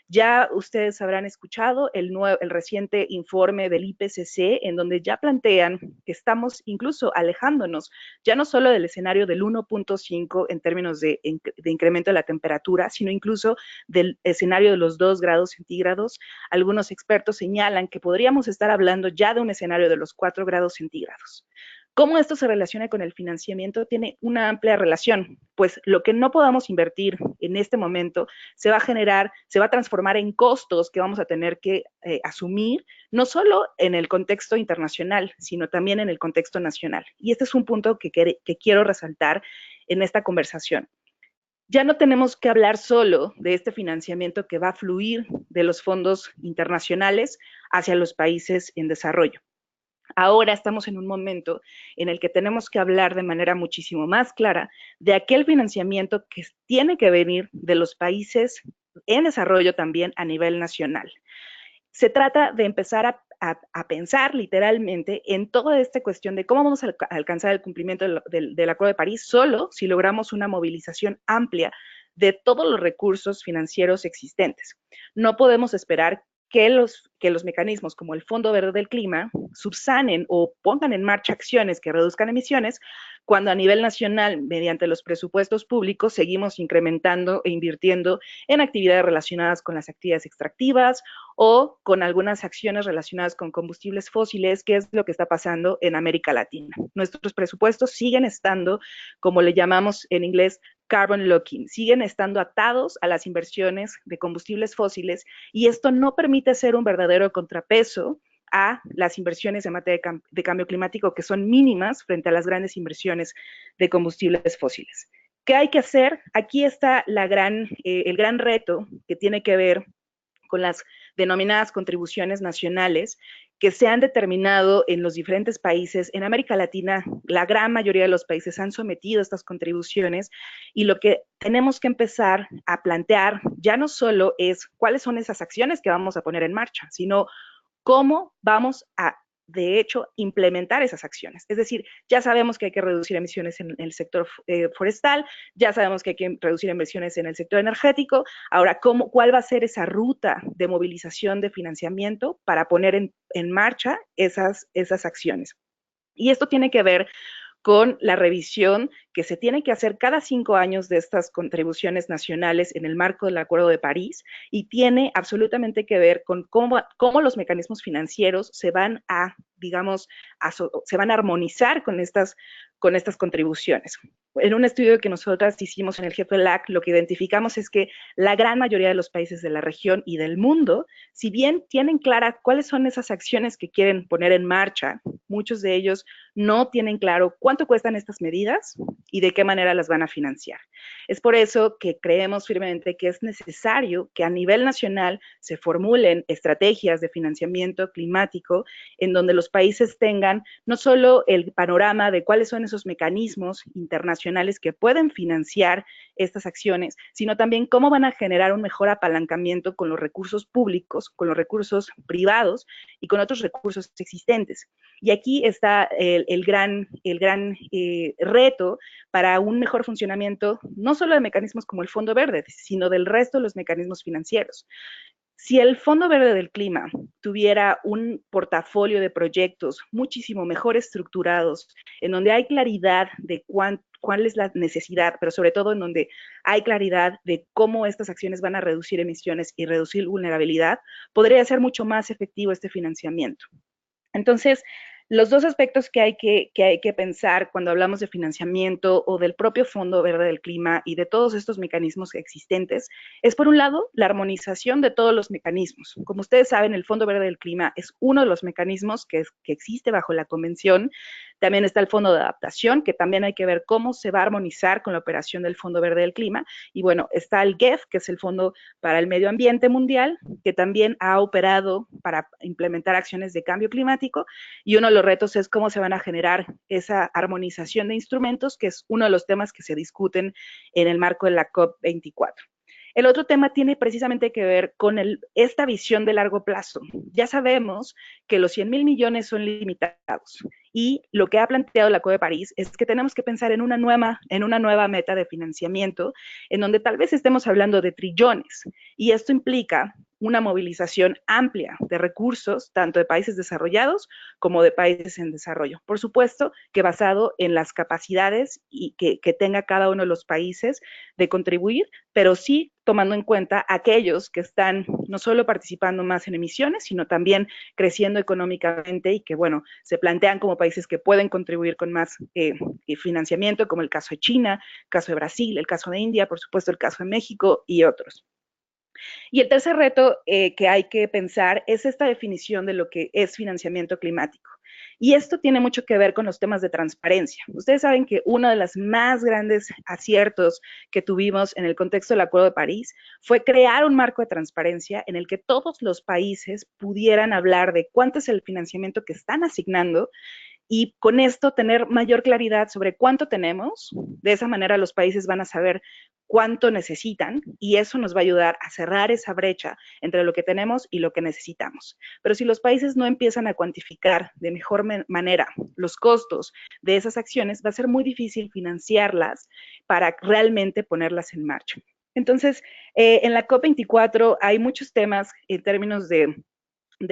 Ya ustedes habrán escuchado el reciente informe del IPCC, en donde ya plantean que estamos incluso alejándonos ya no solo del escenario del 1.5 en términos de incremento de la temperatura, sino incluso del escenario de los 2 grados centígrados. Algunos expertos señalan que podríamos estar hablando ya de un escenario de los 4 grados centígrados. ¿Cómo esto se relaciona con el financiamiento? Tiene una amplia relación, pues lo que no podamos invertir en este momento se va a transformar en costos que vamos a tener que asumir, no solo en el contexto internacional, sino también en el contexto nacional. Y este es un punto que quiero resaltar en esta conversación. Ya no tenemos que hablar solo de este financiamiento que va a fluir de los fondos internacionales hacia los países en desarrollo. Ahora estamos en un momento en el que tenemos que hablar de manera muchísimo más clara de aquel financiamiento que tiene que venir de los países en desarrollo también a nivel nacional. Se trata de empezar a pensar literalmente en toda esta cuestión de cómo vamos a alcanzar el cumplimiento del Acuerdo de París solo si logramos una movilización amplia de todos los recursos financieros existentes. No podemos esperar que los mecanismos como el Fondo Verde del Clima subsanen o pongan en marcha acciones que reduzcan emisiones cuando a nivel nacional, mediante los presupuestos públicos, seguimos incrementando e invirtiendo en actividades relacionadas con las actividades extractivas o con algunas acciones relacionadas con combustibles fósiles, que es lo que está pasando en América Latina. Nuestros presupuestos siguen estando, como le llamamos en inglés, carbon locking, siguen estando atados a las inversiones de combustibles fósiles y esto no permite ser un verdadero contrapeso a las inversiones en materia de cambio climático que son mínimas frente a las grandes inversiones de combustibles fósiles. ¿Qué hay que hacer? Aquí está el gran reto que tiene que ver con las denominadas contribuciones nacionales que se han determinado en los diferentes países. En América Latina, la gran mayoría de los países han sometido a estas contribuciones y lo que tenemos que empezar a plantear ya no solo es cuáles son esas acciones que vamos a poner en marcha, sino cómo vamos a, de hecho, implementar esas acciones. Es decir, ya sabemos que hay que reducir emisiones en el sector forestal, ya sabemos que hay que reducir emisiones en el sector energético. Ahora, ¿cuál va a ser esa ruta de movilización de financiamiento para poner en marcha esas acciones? Y esto tiene que ver con la revisión que se tiene que hacer cada 5 años de estas contribuciones nacionales en el marco del Acuerdo de París, y tiene absolutamente que ver con cómo los mecanismos financieros se van a, digamos, se van a armonizar con estas contribuciones. En un estudio que nosotras hicimos en el GFLAC, lo que identificamos es que la gran mayoría de los países de la región y del mundo, si bien tienen clara cuáles son esas acciones que quieren poner en marcha, muchos de ellos no tienen claro cuánto cuestan estas medidas y de qué manera las van a financiar. Es por eso que creemos firmemente que es necesario que a nivel nacional se formulen estrategias de financiamiento climático en donde los países tengan no solo el panorama de cuáles son esos mecanismos internacionales que pueden financiar estas acciones, sino también cómo van a generar un mejor apalancamiento con los recursos públicos, con los recursos privados y con otros recursos existentes. Y aquí está el gran reto para un mejor funcionamiento, no solo de mecanismos como el Fondo Verde, sino del resto de los mecanismos financieros. Si el Fondo Verde del Clima tuviera un portafolio de proyectos muchísimo mejor estructurados, en donde hay claridad de cuál es la necesidad, pero sobre todo en donde hay claridad de cómo estas acciones van a reducir emisiones y reducir vulnerabilidad, podría ser mucho más efectivo este financiamiento. Entonces, los dos aspectos que hay que pensar cuando hablamos de financiamiento o del propio Fondo Verde del Clima y de todos estos mecanismos existentes es, por un lado, la armonización de todos los mecanismos. Como ustedes saben, el Fondo Verde del Clima es uno de los mecanismos que existe bajo la Convención. También está el Fondo de Adaptación, que también hay que ver cómo se va a armonizar con la operación del Fondo Verde del Clima. Y bueno, está el GEF, que es el Fondo para el Medio Ambiente Mundial, que también ha operado para implementar acciones de cambio climático, y uno de los retos es cómo se van a generar esa armonización de instrumentos, que es uno de los temas que se discuten en el marco de la COP24. El otro tema tiene precisamente que ver con esta visión de largo plazo. Ya sabemos que los 100,000 millones son limitados, y lo que ha planteado el Acuerdo de París es que tenemos que pensar en una nueva meta de financiamiento, en donde tal vez estemos hablando de trillones, y esto implica una movilización amplia de recursos, tanto de países desarrollados como de países en desarrollo. Por supuesto que basado en las capacidades y que tenga cada uno de los países de contribuir, pero sí tomando en cuenta aquellos que están no solo participando más en emisiones, sino también creciendo económicamente y que, bueno, se plantean como países que pueden contribuir con más financiamiento, como el caso de China, el caso de Brasil, el caso de India, por supuesto el caso de México y otros. Y el tercer reto que hay que pensar es esta definición de lo que es financiamiento climático. Y esto tiene mucho que ver con los temas de transparencia. Ustedes saben que uno de los más grandes aciertos que tuvimos en el contexto del Acuerdo de París fue crear un marco de transparencia en el que todos los países pudieran hablar de cuánto es el financiamiento que están asignando, y con esto tener mayor claridad sobre cuánto tenemos. De esa manera los países van a saber cuánto necesitan, y eso nos va a ayudar a cerrar esa brecha entre lo que tenemos y lo que necesitamos. Pero si los países no empiezan a cuantificar de mejor manera los costos de esas acciones, va a ser muy difícil financiarlas para realmente ponerlas en marcha. Entonces, en la COP24 hay muchos temas en términos de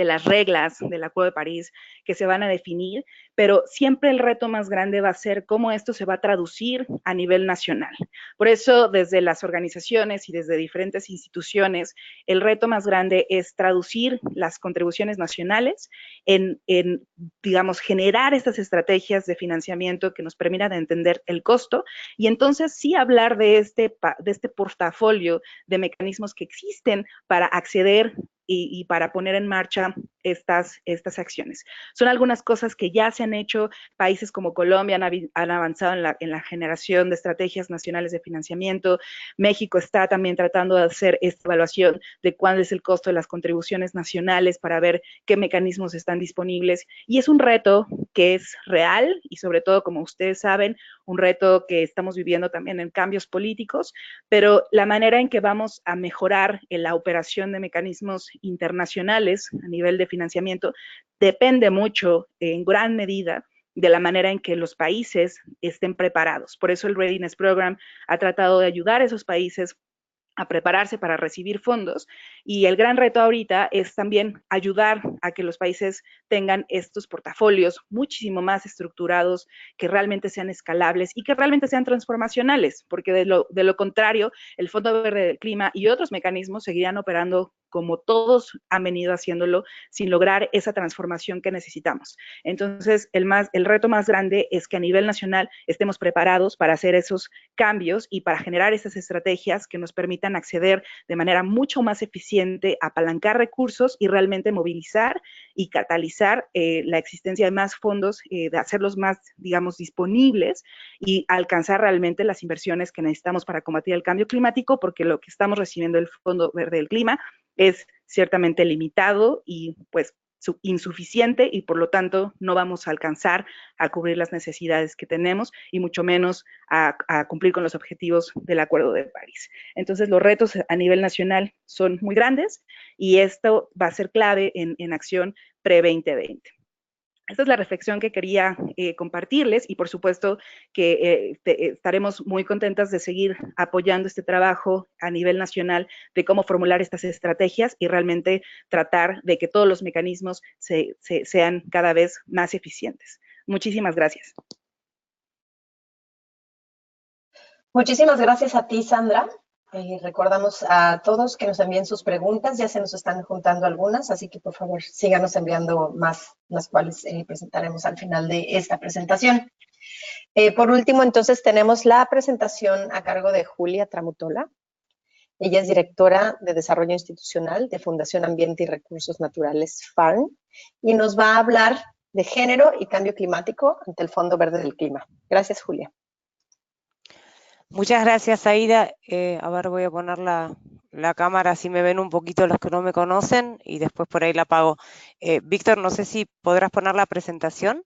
las reglas del Acuerdo de París que se van a definir, pero siempre el reto más grande va a ser cómo esto se va a traducir a nivel nacional. Por eso, desde las organizaciones y desde diferentes instituciones, el reto más grande es traducir las contribuciones nacionales en digamos, generar estas estrategias de financiamiento que nos permitan entender el costo, y entonces sí hablar de este portafolio de mecanismos que existen para acceder y para poner en marcha estas acciones. Son algunas cosas que ya se han hecho. Países como Colombia han avanzado en la generación de estrategias nacionales de financiamiento. México está también tratando de hacer esta evaluación de cuál es el costo de las contribuciones nacionales para ver qué mecanismos están disponibles. Y es un reto que es real y, sobre todo, como ustedes saben, un reto que estamos viviendo también en cambios políticos, pero la manera en que vamos a mejorar en la operación de mecanismos internacionales a nivel de financiamiento depende mucho, en gran medida, de la manera en que los países estén preparados. Por eso el Readiness Program ha tratado de ayudar a esos países a prepararse para recibir fondos, y el gran reto ahorita es también ayudar a que los países tengan estos portafolios muchísimo más estructurados, que realmente sean escalables y que realmente sean transformacionales, porque de lo contrario, el Fondo Verde del Clima y otros mecanismos seguirán operando como todos han venido haciéndolo, sin lograr esa transformación que necesitamos. Entonces, el reto más grande es que a nivel nacional estemos preparados para hacer esos cambios y para generar esas estrategias que nos permitan acceder de manera mucho más eficiente, apalancar recursos y realmente movilizar y catalizar la existencia de más fondos, de hacerlos más, digamos, disponibles y alcanzar realmente las inversiones que necesitamos para combatir el cambio climático, porque lo que estamos recibiendo del Fondo Verde del Clima es ciertamente limitado y pues insuficiente, y por lo tanto no vamos a alcanzar a cubrir las necesidades que tenemos y mucho menos a cumplir con los objetivos del Acuerdo de París. Entonces los retos a nivel nacional son muy grandes y esto va a ser clave en acción pre-2020. Esta es la reflexión que quería compartirles, y por supuesto que estaremos muy contentas de seguir apoyando este trabajo a nivel nacional de cómo formular estas estrategias y realmente tratar de que todos los mecanismos sean cada vez más eficientes. Muchísimas gracias. Muchísimas gracias a ti, Sandra. Recordamos a todos que nos envíen sus preguntas, ya se nos están juntando algunas, así que por favor síganos enviando más, las cuales presentaremos al final de esta presentación. Por último, entonces, tenemos la presentación a cargo de Julia Tramutola. Ella es directora de Desarrollo Institucional de Fundación Ambiente y Recursos Naturales, FARN, y nos va a hablar de género y cambio climático ante el Fondo Verde del Clima. Gracias, Julia. Muchas gracias, Aida. A ver, voy a poner la cámara, así me ven un poquito los que no me conocen, y después por ahí la apago. Víctor, no sé si podrás poner la presentación.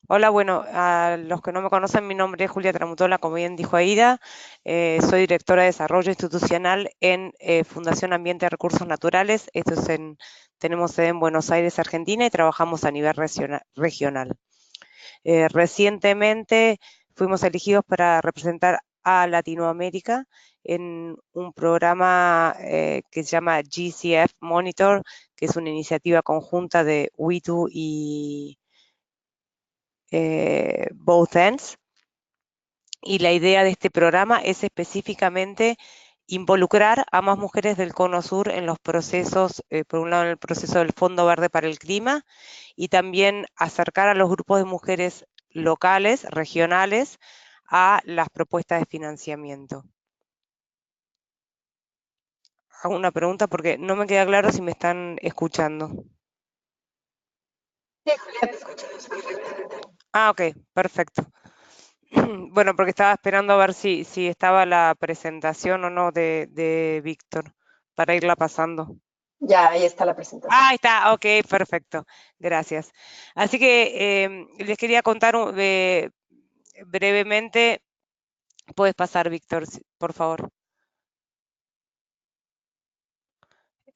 Hola, bueno, a los que no me conocen, mi nombre es Julia Tramutola, como bien dijo Aida. Soy directora de Desarrollo Institucional en Fundación Ambiente y Recursos Naturales. Esto es tenemos sede en Buenos Aires, Argentina, y trabajamos a nivel regional. Recientemente fuimos elegidos para representar a Latinoamérica en un programa que se llama GCF Monitor, que es una iniciativa conjunta de WITU y Both Ends. Y la idea de este programa es específicamente involucrar a más mujeres del Cono Sur en los procesos, por un lado en el proceso del Fondo Verde para el Clima, y también acercar a los grupos de mujeres locales, regionales, a las propuestas de financiamiento. Hago una pregunta porque no me queda claro si me están escuchando. Sí, Julia, te escuchamos perfectamente. Ah, ok, perfecto. Bueno, porque estaba esperando a ver si estaba la presentación o no de Víctor, para irla pasando. Ya, ahí está la presentación. Ah, ahí está, ok, perfecto, gracias. Así que les quería contar brevemente. Puedes pasar, Víctor, por favor.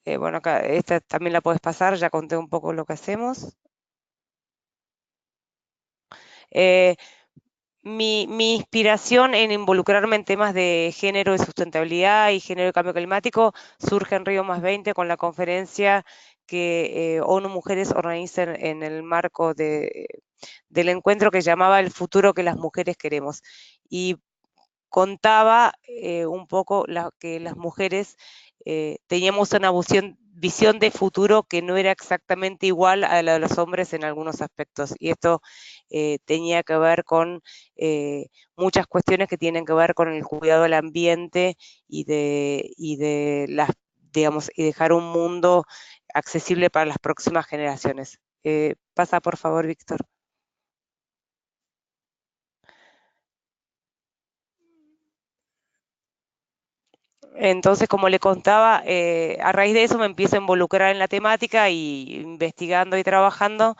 Bueno, acá esta también la puedes pasar, ya conté un poco lo que hacemos. Mi inspiración en involucrarme en temas de género y sustentabilidad y género y cambio climático surge en Río +20 con la conferencia que ONU Mujeres organiza en el marco del encuentro que llamaba El futuro que las mujeres queremos. Y contaba un poco que las mujeres teníamos una visión de futuro que no era exactamente igual a la de los hombres en algunos aspectos. Y esto tenía que ver con muchas cuestiones que tienen que ver con el cuidado del ambiente y dejar un mundo accesible para las próximas generaciones. Pasa, por favor, Víctor. Entonces, como le contaba, a raíz de eso me empiezo a involucrar en la temática y investigando y trabajando.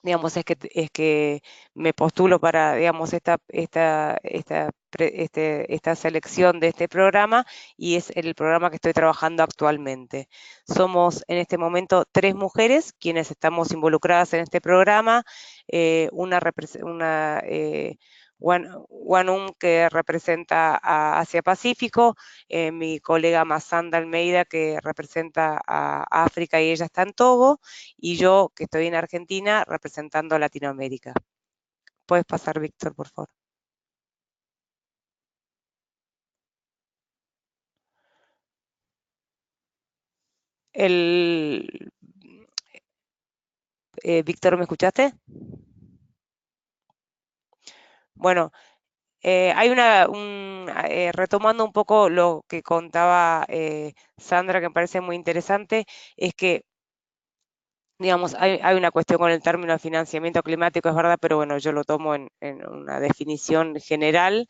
digamos, es que me postulo para, digamos, esta selección de este programa, y es el programa que estoy trabajando actualmente. Somos en este momento 3 mujeres quienes estamos involucradas en este programa, Wanum, que representa a Asia Pacífico, mi colega Masanda Almeida, que representa a África y ella está en Togo, y yo, que estoy en Argentina, representando a Latinoamérica. Puedes pasar, Víctor, por favor. Víctor, ¿me escuchaste? Bueno, hay retomando un poco lo que contaba Sandra, que me parece muy interesante, es que, digamos, hay una cuestión con el término de financiamiento climático, es verdad, pero bueno, yo lo tomo en una definición general.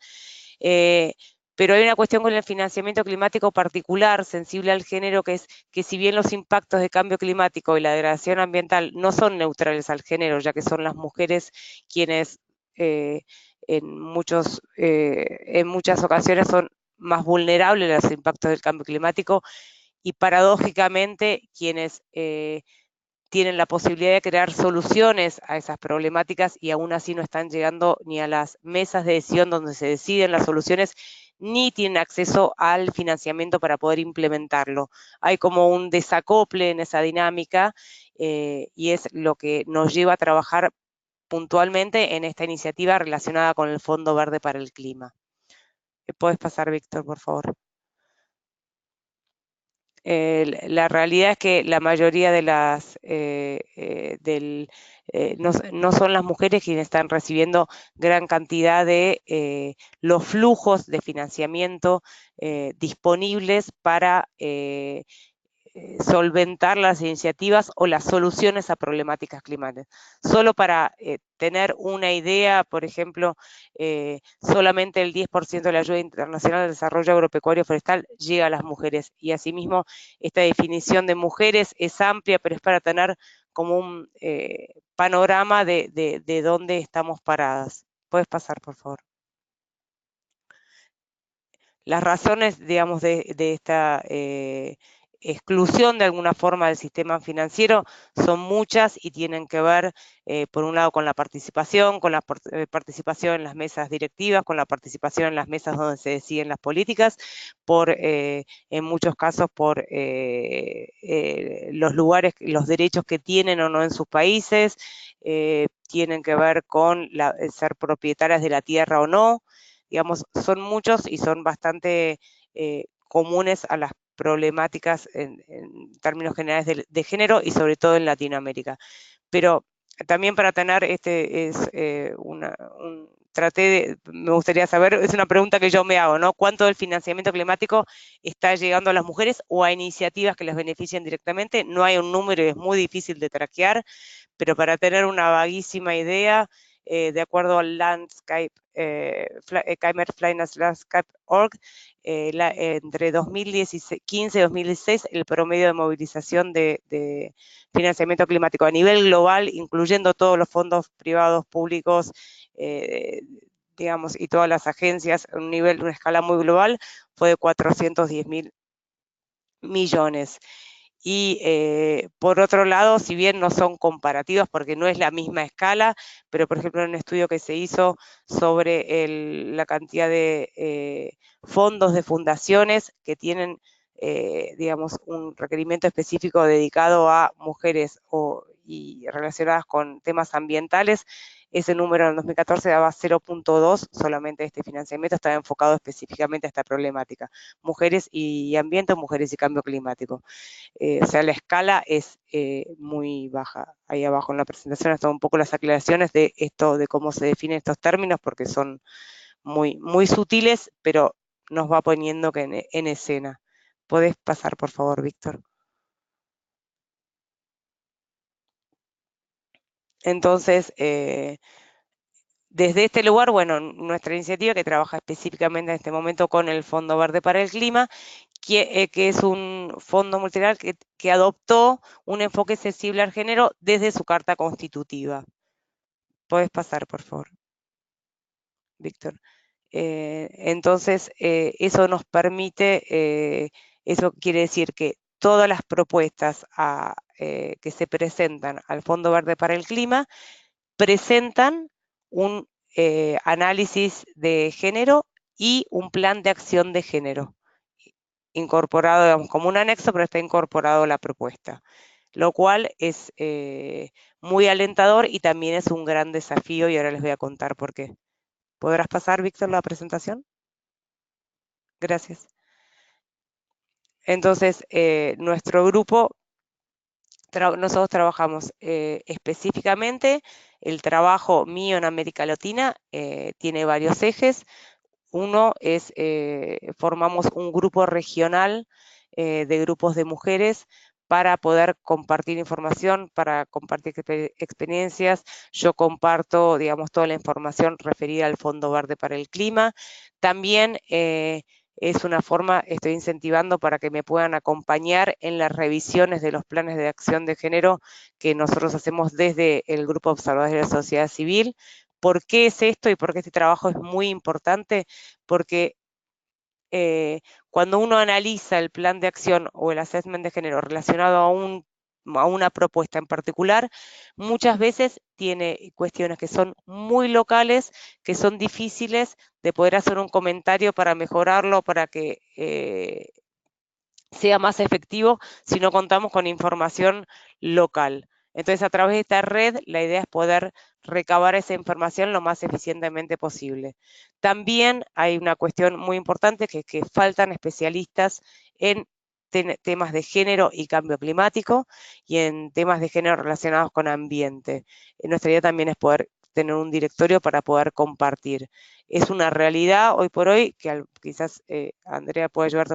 Pero hay una cuestión con el financiamiento climático particular, sensible al género, que es que si bien los impactos de cambio climático y la degradación ambiental no son neutrales al género, ya que son las mujeres quienes en muchas ocasiones son más vulnerables a los impactos del cambio climático, y paradójicamente quienes tienen la posibilidad de crear soluciones a esas problemáticas, y aún así no están llegando ni a las mesas de decisión donde se deciden las soluciones, ni tienen acceso al financiamiento para poder implementarlo. Hay como un desacople en esa dinámica, y es lo que nos lleva a trabajar puntualmente en esta iniciativa relacionada con el Fondo Verde para el Clima. ¿Puedes pasar, Víctor, por favor? La realidad es que la mayoría de no son las mujeres quienes están recibiendo gran cantidad de los flujos de financiamiento disponibles para solventar las iniciativas o las soluciones a problemáticas climáticas. Solo para tener una idea, por ejemplo, solamente el 10% de la ayuda internacional al desarrollo agropecuario forestal llega a las mujeres, y asimismo esta definición de mujeres es amplia, pero es para tener como un panorama de dónde estamos paradas. ¿Puedes pasar, por favor? Las razones, digamos, de esta exclusión de alguna forma del sistema financiero son muchas y tienen que ver, por un lado, con la participación, participación en las mesas directivas, con la participación en las mesas donde se deciden las políticas, en muchos casos por los lugares, los derechos que tienen o no en sus países, tienen que ver con ser propietarias de la tierra o no. Digamos, son muchos y son bastante comunes a las problemáticas en términos generales de género, y sobre todo en Latinoamérica. Pero también para tener me gustaría saber, es una pregunta que yo me hago, ¿no? ¿Cuánto del financiamiento climático está llegando a las mujeres o a iniciativas que las benefician directamente? No hay un número y es muy difícil de traquear, pero para tener una vaguísima idea, de acuerdo al Landscape, Climate Finance Landscape.org, entre 2015 y 2016, el promedio de movilización de financiamiento climático a nivel global, incluyendo todos los fondos privados, públicos, digamos, y todas las agencias, a una escala muy global, fue de 410.000 millones. Y por otro lado, si bien no son comparativas porque no es la misma escala, pero por ejemplo en un estudio que se hizo sobre la cantidad de fondos de fundaciones que tienen, digamos, un requerimiento específico dedicado a mujeres y relacionadas con temas ambientales, ese número en 2014 daba 0.2, solamente este financiamiento estaba enfocado específicamente a esta problemática: mujeres y ambiente, mujeres y cambio climático. O sea, la escala es muy baja. Ahí abajo en la presentación están un poco las aclaraciones de esto, de cómo se definen estos términos, porque son muy, muy sutiles, pero nos va poniendo en escena. ¿Podés pasar, por favor, Víctor? Entonces, desde este lugar, bueno, nuestra iniciativa, que trabaja específicamente en este momento con el Fondo Verde para el Clima, que es un fondo multilateral que adoptó un enfoque sensible al género desde su carta constitutiva. Podés pasar, por favor, Víctor. Entonces, eso nos permite, eso quiere decir que todas las propuestas que se presentan al Fondo Verde para el Clima presentan un análisis de género y un plan de acción de género incorporado, digamos, como un anexo, pero está incorporado a la propuesta, lo cual es muy alentador y también es un gran desafío, y ahora les voy a contar por qué. ¿Podrás pasar, Víctor, la presentación? Gracias. Entonces, nuestro grupo, nosotros trabajamos específicamente, el trabajo mío en América Latina tiene varios ejes. Uno es, formamos un grupo regional de grupos de mujeres para poder compartir información, para compartir experiencias. Yo comparto, digamos, toda la información referida al Fondo Verde para el Clima. También es una forma, estoy incentivando para que me puedan acompañar en las revisiones de los planes de acción de género que nosotros hacemos desde el Grupo de Observadores de la Sociedad Civil. ¿Por qué es esto y por qué este trabajo es muy importante? Porque cuando uno analiza el plan de acción o el assessment de género relacionado a una propuesta en particular, muchas veces tiene cuestiones que son muy locales, que son difíciles de poder hacer un comentario para mejorarlo, para que sea más efectivo si no contamos con información local. Entonces, a través de esta red, la idea es poder recabar esa información lo más eficientemente posible. También hay una cuestión muy importante, que es que faltan especialistas en temas de género y cambio climático y en temas de género relacionados con ambiente. Nuestra idea también es poder tener un directorio para poder compartir. Es una realidad hoy por hoy, que quizás Andrea puede ayudar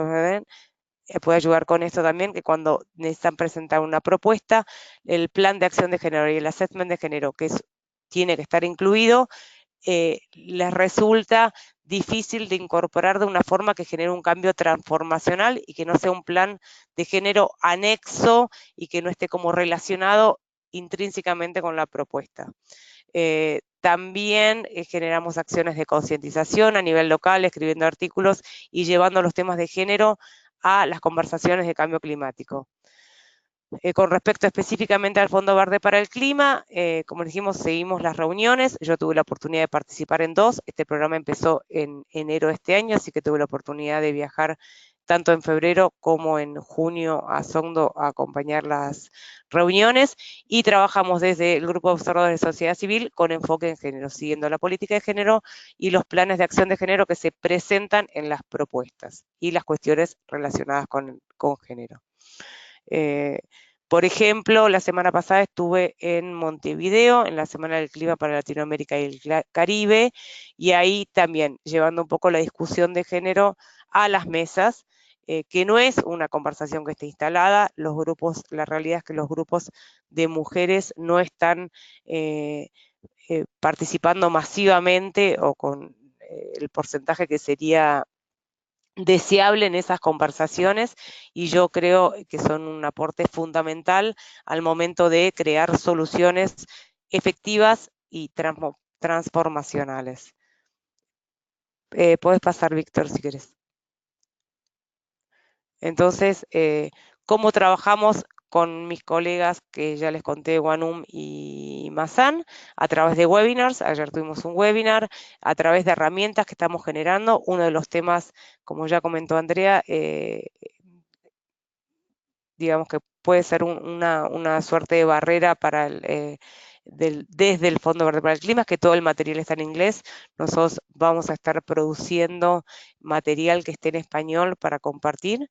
puede ayudar con esto también, que cuando necesitan presentar una propuesta, el plan de acción de género y el assessment de género, que tiene que estar incluido, les resulta difícil de incorporar de una forma que genere un cambio transformacional y que no sea un plan de género anexo y que no esté como relacionado intrínsecamente con la propuesta. También generamos acciones de concientización a nivel local, escribiendo artículos y llevando los temas de género a las conversaciones de cambio climático. Con respecto específicamente al Fondo Verde para el Clima, como dijimos, seguimos las reuniones. Yo tuve la oportunidad de participar en 2. Este programa empezó en enero de este año, así que tuve la oportunidad de viajar tanto en febrero como en junio a Sogndo a acompañar las reuniones, y trabajamos desde el Grupo de Observadores de Sociedad Civil con enfoque en género, siguiendo la política de género y los planes de acción de género que se presentan en las propuestas y las cuestiones relacionadas con género. Por ejemplo, la semana pasada estuve en Montevideo, en la Semana del Clima para Latinoamérica y el Caribe, y ahí también llevando un poco la discusión de género a las mesas, que no es una conversación que esté instalada. Los grupos, la realidad es que los grupos de mujeres no están participando masivamente o con el porcentaje que sería deseable en esas conversaciones, y yo creo que son un aporte fundamental al momento de crear soluciones efectivas y transformacionales. Puedes pasar, Víctor, si quieres. Entonces, ¿cómo trabajamos con mis colegas que ya les conté, Wanum y Mazán? A través de webinars. Ayer tuvimos un webinar, a través de herramientas que estamos generando. Uno de los temas, como ya comentó Andrea, digamos que puede ser una suerte de barrera para desde el Fondo Verde para el Clima, es que todo el material está en inglés. Nosotros vamos a estar produciendo material que esté en español para compartir.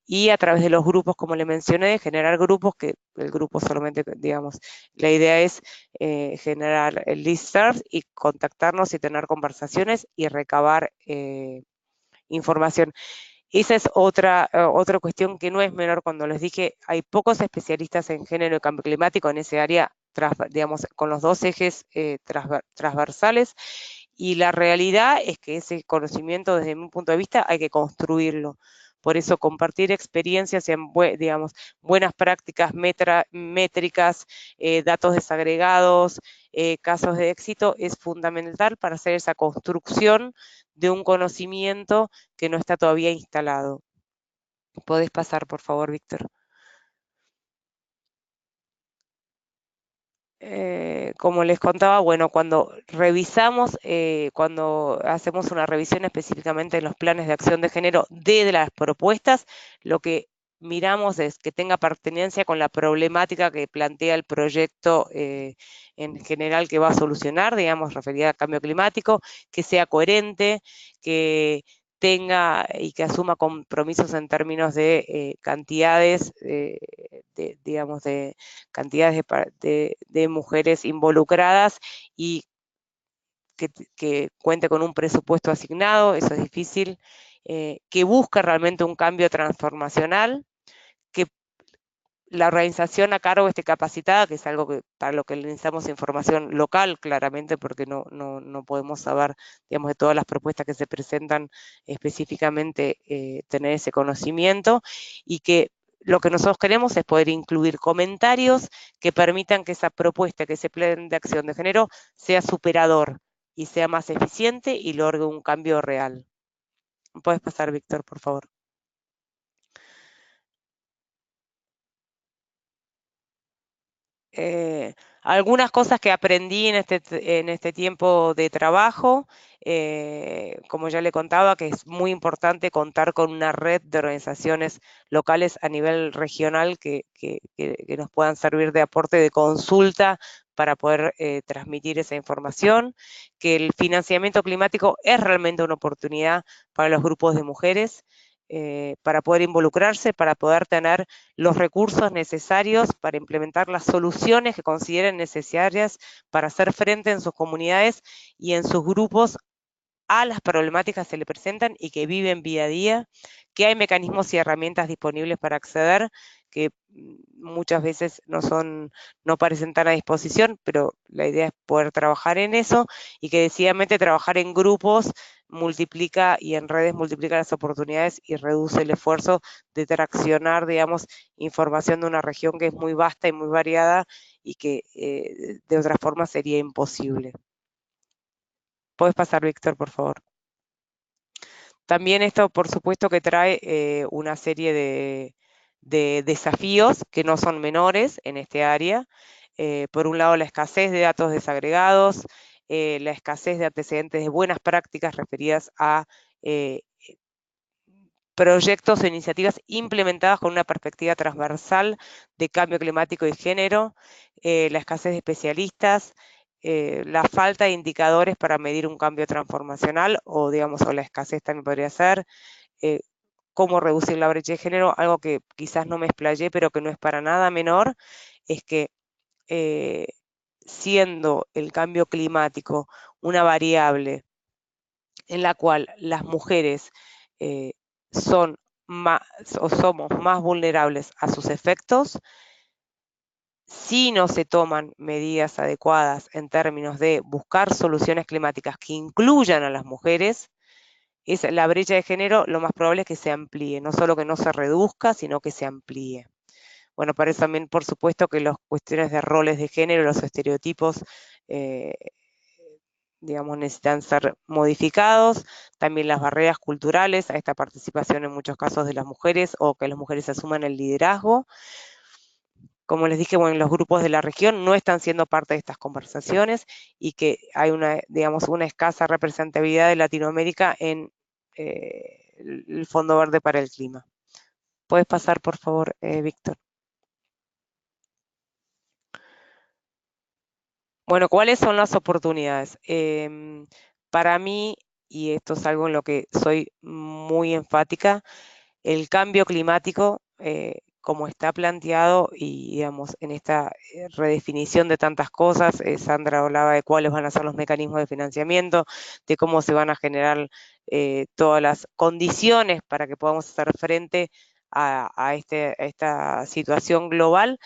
Y a través de los grupos, como le mencioné, generar grupos, que el grupo solamente, digamos, la idea es generar listservs y contactarnos y tener conversaciones y recabar información. Esa es otra cuestión que no es menor. Cuando les dije, hay pocos especialistas en género y cambio climático en ese área, digamos, con los dos ejes transversales, y la realidad es que ese conocimiento, desde mi punto de vista, hay que construirlo, Por eso compartir experiencias, digamos, buenas prácticas métricas, datos desagregados, casos de éxito, es fundamental para hacer esa construcción de un conocimiento que no está todavía instalado. Podés pasar, por favor, Víctor. Como les contaba, bueno, cuando revisamos, cuando hacemos una revisión específicamente en los planes de acción de género de las propuestas, lo que miramos es que tenga pertenencia con la problemática que plantea el proyecto en general que va a solucionar, digamos, referida al cambio climático, que sea coherente, que tenga y que asuma compromisos en términos de cantidades, digamos, de cantidades de mujeres involucradas y que cuente con un presupuesto asignado, eso es difícil, que busque realmente un cambio transformacional, que la organización a cargo esté capacitada, que es algo que para lo que necesitamos información local, claramente, porque no podemos saber, digamos, de todas las propuestas que se presentan específicamente, tener ese conocimiento, y que lo que nosotros queremos es poder incluir comentarios que permitan que esa propuesta, que ese plan de acción de género sea superador y sea más eficiente y logre un cambio real. ¿Puedes pasar, Víctor, por favor? Algunas cosas que aprendí en este tiempo de trabajo, como ya le contaba, que es muy importante contar con una red de organizaciones locales a nivel regional que nos puedan servir de aporte de consulta para poder transmitir esa información, que el financiamiento climático es realmente una oportunidad para los grupos de mujeres, para poder involucrarse, para poder tener los recursos necesarios para implementar las soluciones que consideren necesarias para hacer frente en sus comunidades y en sus grupos a las problemáticas que se le presentan y que viven día a día, que hay mecanismos y herramientas disponibles para acceder, que muchas veces no parecen tan a disposición, pero la idea es poder trabajar en eso, y que decididamente trabajar en grupos multiplica y en redes multiplica las oportunidades y reduce el esfuerzo de traccionar, digamos, información de una región que es muy vasta y muy variada y que de otra forma sería imposible. Puedes pasar, Víctor, por favor. También esto, por supuesto, que trae una serie de desafíos que no son menores en este área. Por un lado, la escasez de datos desagregados, la escasez de antecedentes de buenas prácticas referidas a proyectos o iniciativas implementadas con una perspectiva transversal de cambio climático y género, la escasez de especialistas, la falta de indicadores para medir un cambio transformacional, o digamos, o la escasez también podría ser, cómo reducir la brecha de género. Algo que quizás no me explayé, pero que no es para nada menor, es que siendo el cambio climático una variable en la cual las mujeres somos más vulnerables a sus efectos, si no se toman medidas adecuadas en términos de buscar soluciones climáticas que incluyan a las mujeres, la brecha de género lo más probable es que se amplíe, no solo que no se reduzca, sino que se amplíe. Bueno, para eso también, por supuesto, que las cuestiones de roles de género, los estereotipos, digamos, necesitan ser modificados, también las barreras culturales a esta participación en muchos casos de las mujeres, o que las mujeres asuman el liderazgo. Como les dije, bueno, los grupos de la región no están siendo parte de estas conversaciones, y que hay digamos, una escasa representatividad de Latinoamérica en el Fondo Verde para el Clima. ¿Puedes pasar, por favor, Víctor? Bueno, ¿cuáles son las oportunidades? Para mí, y esto es algo en lo que soy muy enfática, el cambio climático, como está planteado, y digamos, en esta redefinición de tantas cosas, Sandra hablaba de cuáles van a ser los mecanismos de financiamiento, de cómo se van a generar todas las condiciones para que podamos hacer frente a esta situación global.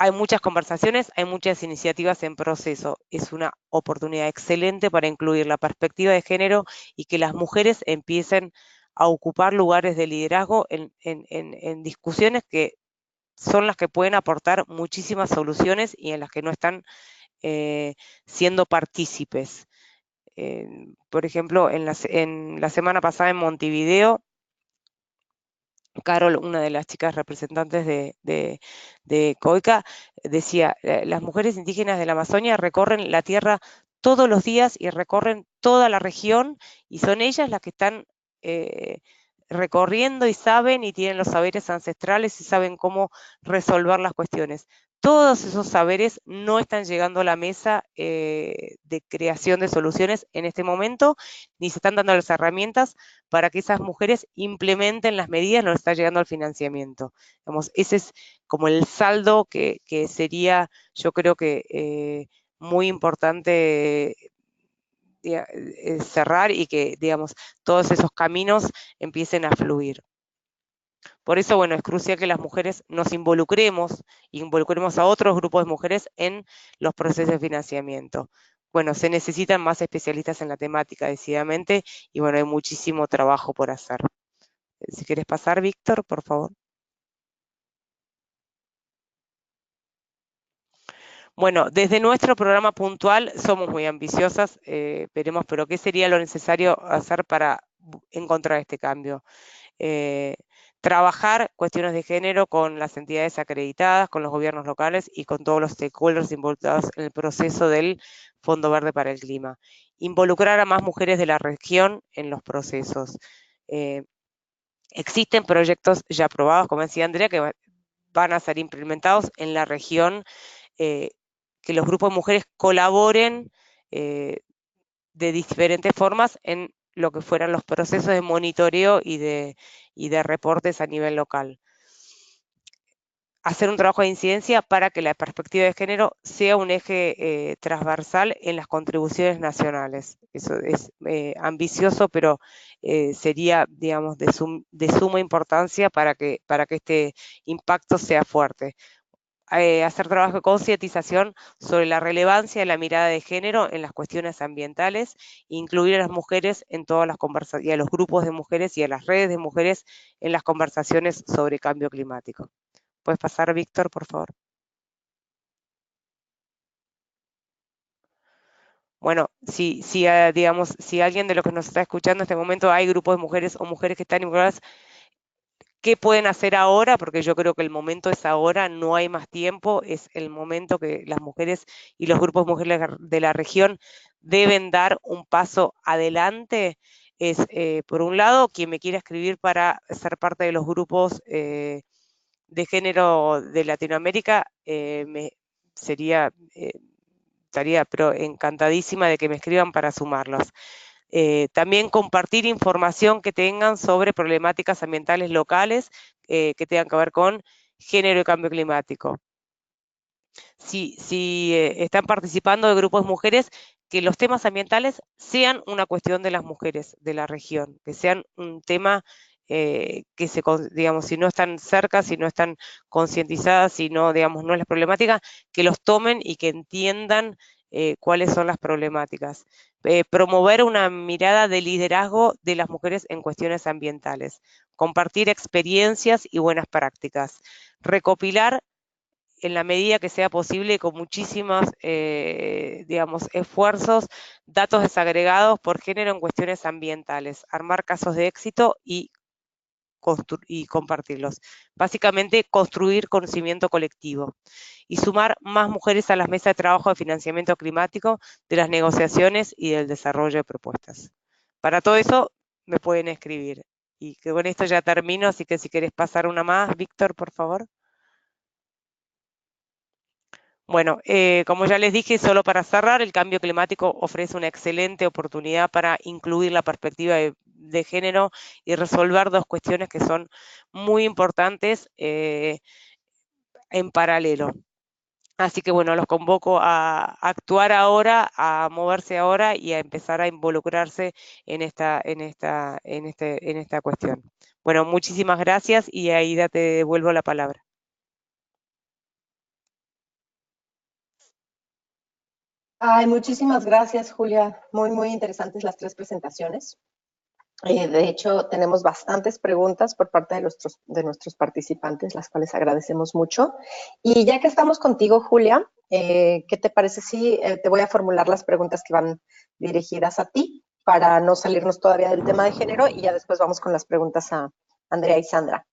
Hay muchas conversaciones, hay muchas iniciativas en proceso. Es una oportunidad excelente para incluir la perspectiva de género y que las mujeres empiecen a ocupar lugares de liderazgo en discusiones que son las que pueden aportar muchísimas soluciones y en las que no están siendo partícipes. Por ejemplo, en la semana pasada en Montevideo, Carol, una de las chicas representantes de COICA, decía, las mujeres indígenas de la Amazonia recorren la tierra todos los días y recorren toda la región, y son ellas las que están recorriendo y saben y tienen los saberes ancestrales y saben cómo resolver las cuestiones. Todos esos saberes no están llegando a la mesa de creación de soluciones en este momento, ni se están dando las herramientas para que esas mujeres implementen las medidas, no les está llegando al financiamiento. Digamos, ese es como el saldo que sería, yo creo que muy importante cerrar y que, digamos, todos esos caminos empiecen a fluir. Por eso, bueno, es crucial que las mujeres nos involucremos a otros grupos de mujeres en los procesos de financiamiento. Bueno, se necesitan más especialistas en la temática, decididamente, y bueno, hay muchísimo trabajo por hacer. Si quieres pasar, Víctor, por favor. Bueno, desde nuestro programa puntual somos muy ambiciosas, veremos, pero ¿qué sería lo necesario hacer para encontrar este cambio? Trabajar cuestiones de género con las entidades acreditadas, con los gobiernos locales y con todos los stakeholders involucrados en el proceso del Fondo Verde para el Clima. Involucrar a más mujeres de la región en los procesos. Existen proyectos ya aprobados, como decía Andrea, que van a ser implementados en la región, que los grupos de mujeres colaboren de diferentes formas en lo que fueran los procesos de monitoreo y de reportes a nivel local. Hacer un trabajo de incidencia para que la perspectiva de género sea un eje transversal en las contribuciones nacionales. Eso es ambicioso, pero sería, digamos, de suma importancia para que este impacto sea fuerte. Hacer trabajo de concientización sobre la relevancia de la mirada de género en las cuestiones ambientales, incluir a las mujeres en todas las conversaciones, y a los grupos de mujeres y a las redes de mujeres en las conversaciones sobre cambio climático. ¿Puedes pasar, Víctor, por favor? Bueno, digamos, si alguien de los que nos está escuchando en este momento hay grupos de mujeres o mujeres que están involucradas, ¿qué pueden hacer ahora? Porque yo creo que el momento es ahora, no hay más tiempo, es el momento que las mujeres y los grupos de mujeres de la región deben dar un paso adelante. Es, por un lado, quien me quiera escribir para ser parte de los grupos de género de Latinoamérica, estaría pero encantadísima de que me escriban para sumarlos. También compartir información que tengan sobre problemáticas ambientales locales que tengan que ver con género y cambio climático. Si están participando de grupos de mujeres, que los temas ambientales sean una cuestión de las mujeres de la región, que sean un tema digamos, si no están cerca, si no están concientizadas, si no, digamos, no es la problemática, que los tomen y que entiendan cuáles son las problemáticas. Promover una mirada de liderazgo de las mujeres en cuestiones ambientales, compartir experiencias y buenas prácticas, recopilar en la medida que sea posible, con muchísimos, digamos, esfuerzos, datos desagregados por género en cuestiones ambientales, armar casos de éxito y compartirlos. Básicamente, construir conocimiento colectivo y sumar más mujeres a las mesas de trabajo de financiamiento climático, de las negociaciones y del desarrollo de propuestas. Para todo eso, me pueden escribir. Y que con esto ya termino, así que si querés pasar una más, Víctor, por favor. Bueno, como ya les dije, solo para cerrar, el cambio climático ofrece una excelente oportunidad para incluir la perspectiva de género y resolver dos cuestiones que son muy importantes en paralelo. Así que bueno, los convoco a actuar ahora, a moverse ahora y a empezar a involucrarse en esta cuestión. Bueno, muchísimas gracias y Aida, te devuelvo la palabra. Ay, muchísimas gracias, Julia. Muy, muy interesantes las tres presentaciones. De hecho, tenemos bastantes preguntas por parte de nuestros participantes, las cuales agradecemos mucho. Y ya que estamos contigo, Julia, ¿qué te parece si te voy a formular las preguntas que van dirigidas a ti para no salirnos todavía del tema de género y ya después vamos con las preguntas a Andrea y Sandra?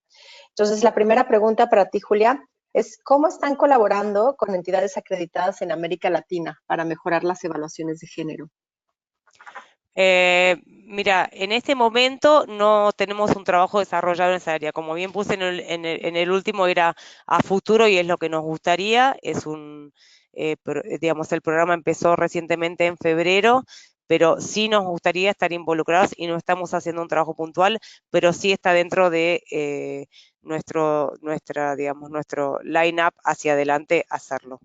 Entonces, la primera pregunta para ti, Julia, es ¿cómo están colaborando con entidades acreditadas en América Latina para mejorar las evaluaciones de género? Mira, en este momento no tenemos un trabajo desarrollado en esa área. Como bien puse en el último, era a futuro y es lo que nos gustaría. Digamos, el programa empezó recientemente en febrero, pero sí nos gustaría estar involucrados y no estamos haciendo un trabajo puntual, pero sí está dentro de nuestro line-up hacia adelante hacerlo.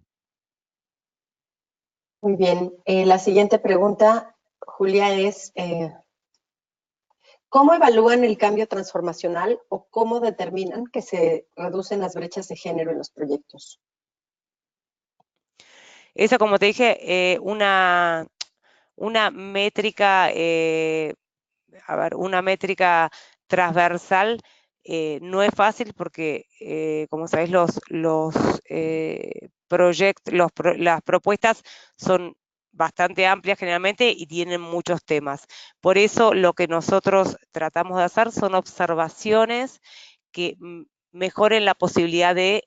Muy bien. La siguiente pregunta, Julia, es ¿cómo evalúan el cambio transformacional o cómo determinan que se reducen las brechas de género en los proyectos? Eso, como te dije, una métrica, una métrica transversal no es fácil porque, como sabéis, las propuestas son bastante amplias generalmente y tienen muchos temas. Por eso lo que nosotros tratamos de hacer son observaciones que mejoren la posibilidad de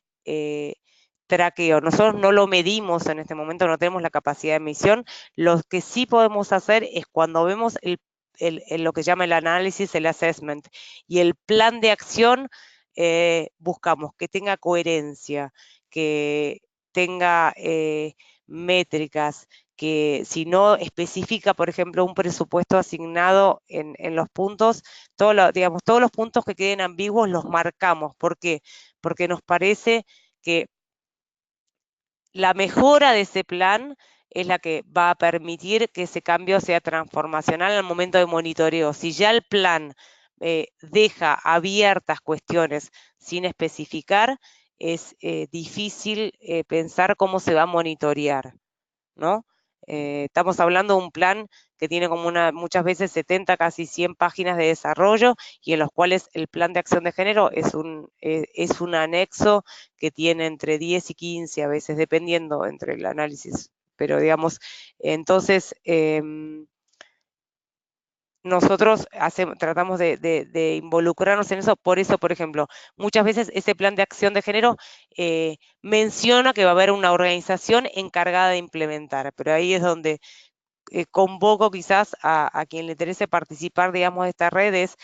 traqueo. Nosotros no lo medimos en este momento, no tenemos la capacidad de medición. Lo que sí podemos hacer es cuando vemos lo que se llama el análisis, el assessment y el plan de acción, buscamos que tenga coherencia, que tenga métricas, que si no especifica, por ejemplo, un presupuesto asignado en los puntos, todos los puntos que queden ambiguos los marcamos. ¿Por qué? Porque nos parece que la mejora de ese plan es la que va a permitir que ese cambio sea transformacional al momento de monitoreo. Si ya el plan deja abiertas cuestiones sin especificar, es difícil pensar cómo se va a monitorear, ¿no? Estamos hablando de un plan que tiene como muchas veces 70, casi 100 páginas de desarrollo y en los cuales el plan de acción de género es un anexo que tiene entre 10 y 15 a veces, dependiendo entre el análisis. Pero digamos, entonces nosotros tratamos de involucrarnos en eso. Por eso, por ejemplo, muchas veces ese plan de acción de género menciona que va a haber una organización encargada de implementar, pero ahí es donde convoco quizás a quien le interese participar, digamos, de estas redes,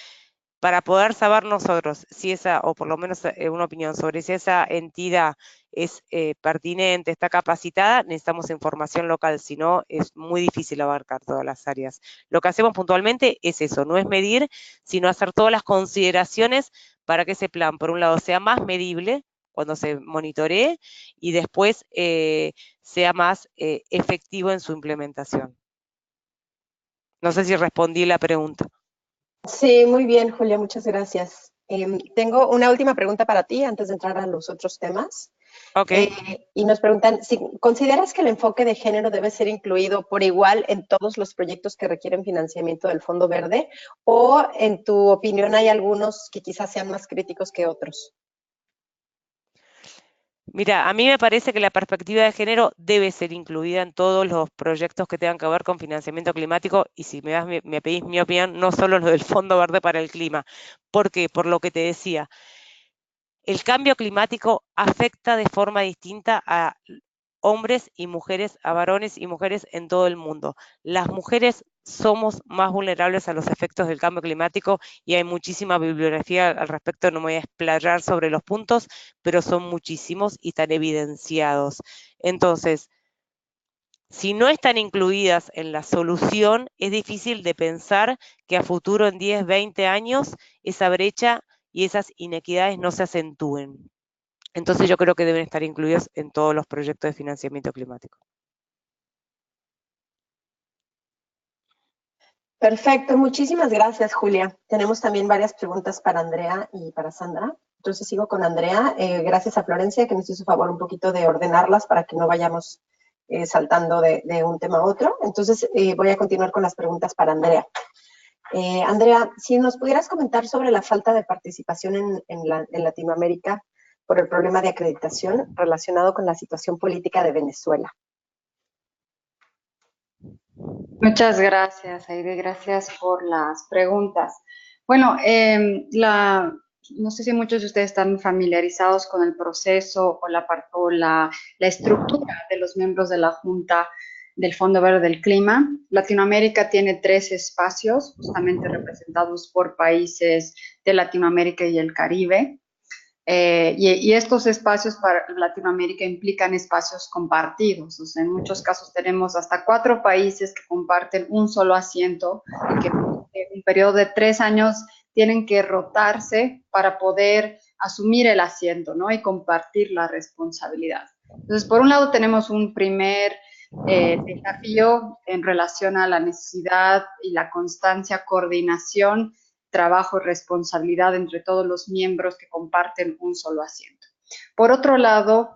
para poder saber nosotros si o por lo menos una opinión sobre si esa entidad es pertinente, está capacitada, necesitamos información local, si no es muy difícil abarcar todas las áreas. Lo que hacemos puntualmente es eso, no es medir, sino hacer todas las consideraciones para que ese plan, por un lado, sea más medible cuando se monitoree y después sea más efectivo en su implementación. No sé si respondí la pregunta. Sí, muy bien, Julia, muchas gracias. Tengo una última pregunta para ti antes de entrar a los otros temas. Ok. Y nos preguntan, si ¿consideras que el enfoque de género debe ser incluido por igual en todos los proyectos que requieren financiamiento del Fondo Verde? ¿O en tu opinión hay algunos que quizás sean más críticos que otros? Mira, a mí me parece que la perspectiva de género debe ser incluida en todos los proyectos que tengan que ver con financiamiento climático y si me pedís mi opinión, no solo lo del Fondo Verde para el Clima. ¿Por qué? Por lo que te decía, el cambio climático afecta de forma distinta a hombres y mujeres, a varones y mujeres en todo el mundo. Las mujeres somos más vulnerables a los efectos del cambio climático y hay muchísima bibliografía al respecto, no me voy a explayar sobre los puntos, pero son muchísimos y están evidenciados. Entonces, si no están incluidas en la solución, es difícil de pensar que a futuro, en 10, 20 años, esa brecha y esas inequidades no se acentúen. Entonces yo creo que deben estar incluidos en todos los proyectos de financiamiento climático. Perfecto, muchísimas gracias, Julia. Tenemos también varias preguntas para Andrea y para Sandra. Entonces sigo con Andrea. Gracias a Florencia que nos hizo favor un poquito de ordenarlas para que no vayamos saltando de un tema a otro. Entonces voy a continuar con las preguntas para Andrea. Andrea, si nos pudieras comentar sobre la falta de participación en Latinoamérica por el problema de acreditación relacionado con la situación política de Venezuela. Muchas gracias, Aide, gracias por las preguntas. Bueno, no sé si muchos de ustedes están familiarizados con el proceso o la estructura de los miembros de la Junta del Fondo Verde del Clima. Latinoamérica tiene 3 espacios, justamente representados por países de Latinoamérica y el Caribe. Y estos espacios para Latinoamérica implican espacios compartidos. O sea, en muchos casos tenemos hasta 4 países que comparten un solo asiento y que en un periodo de 3 años tienen que rotarse para poder asumir el asiento, ¿no? Y compartir la responsabilidad. Entonces, por un lado tenemos un primer desafío en relación a la necesidad y la constancia, coordinación, trabajo y responsabilidad entre todos los miembros que comparten un solo asiento. Por otro lado,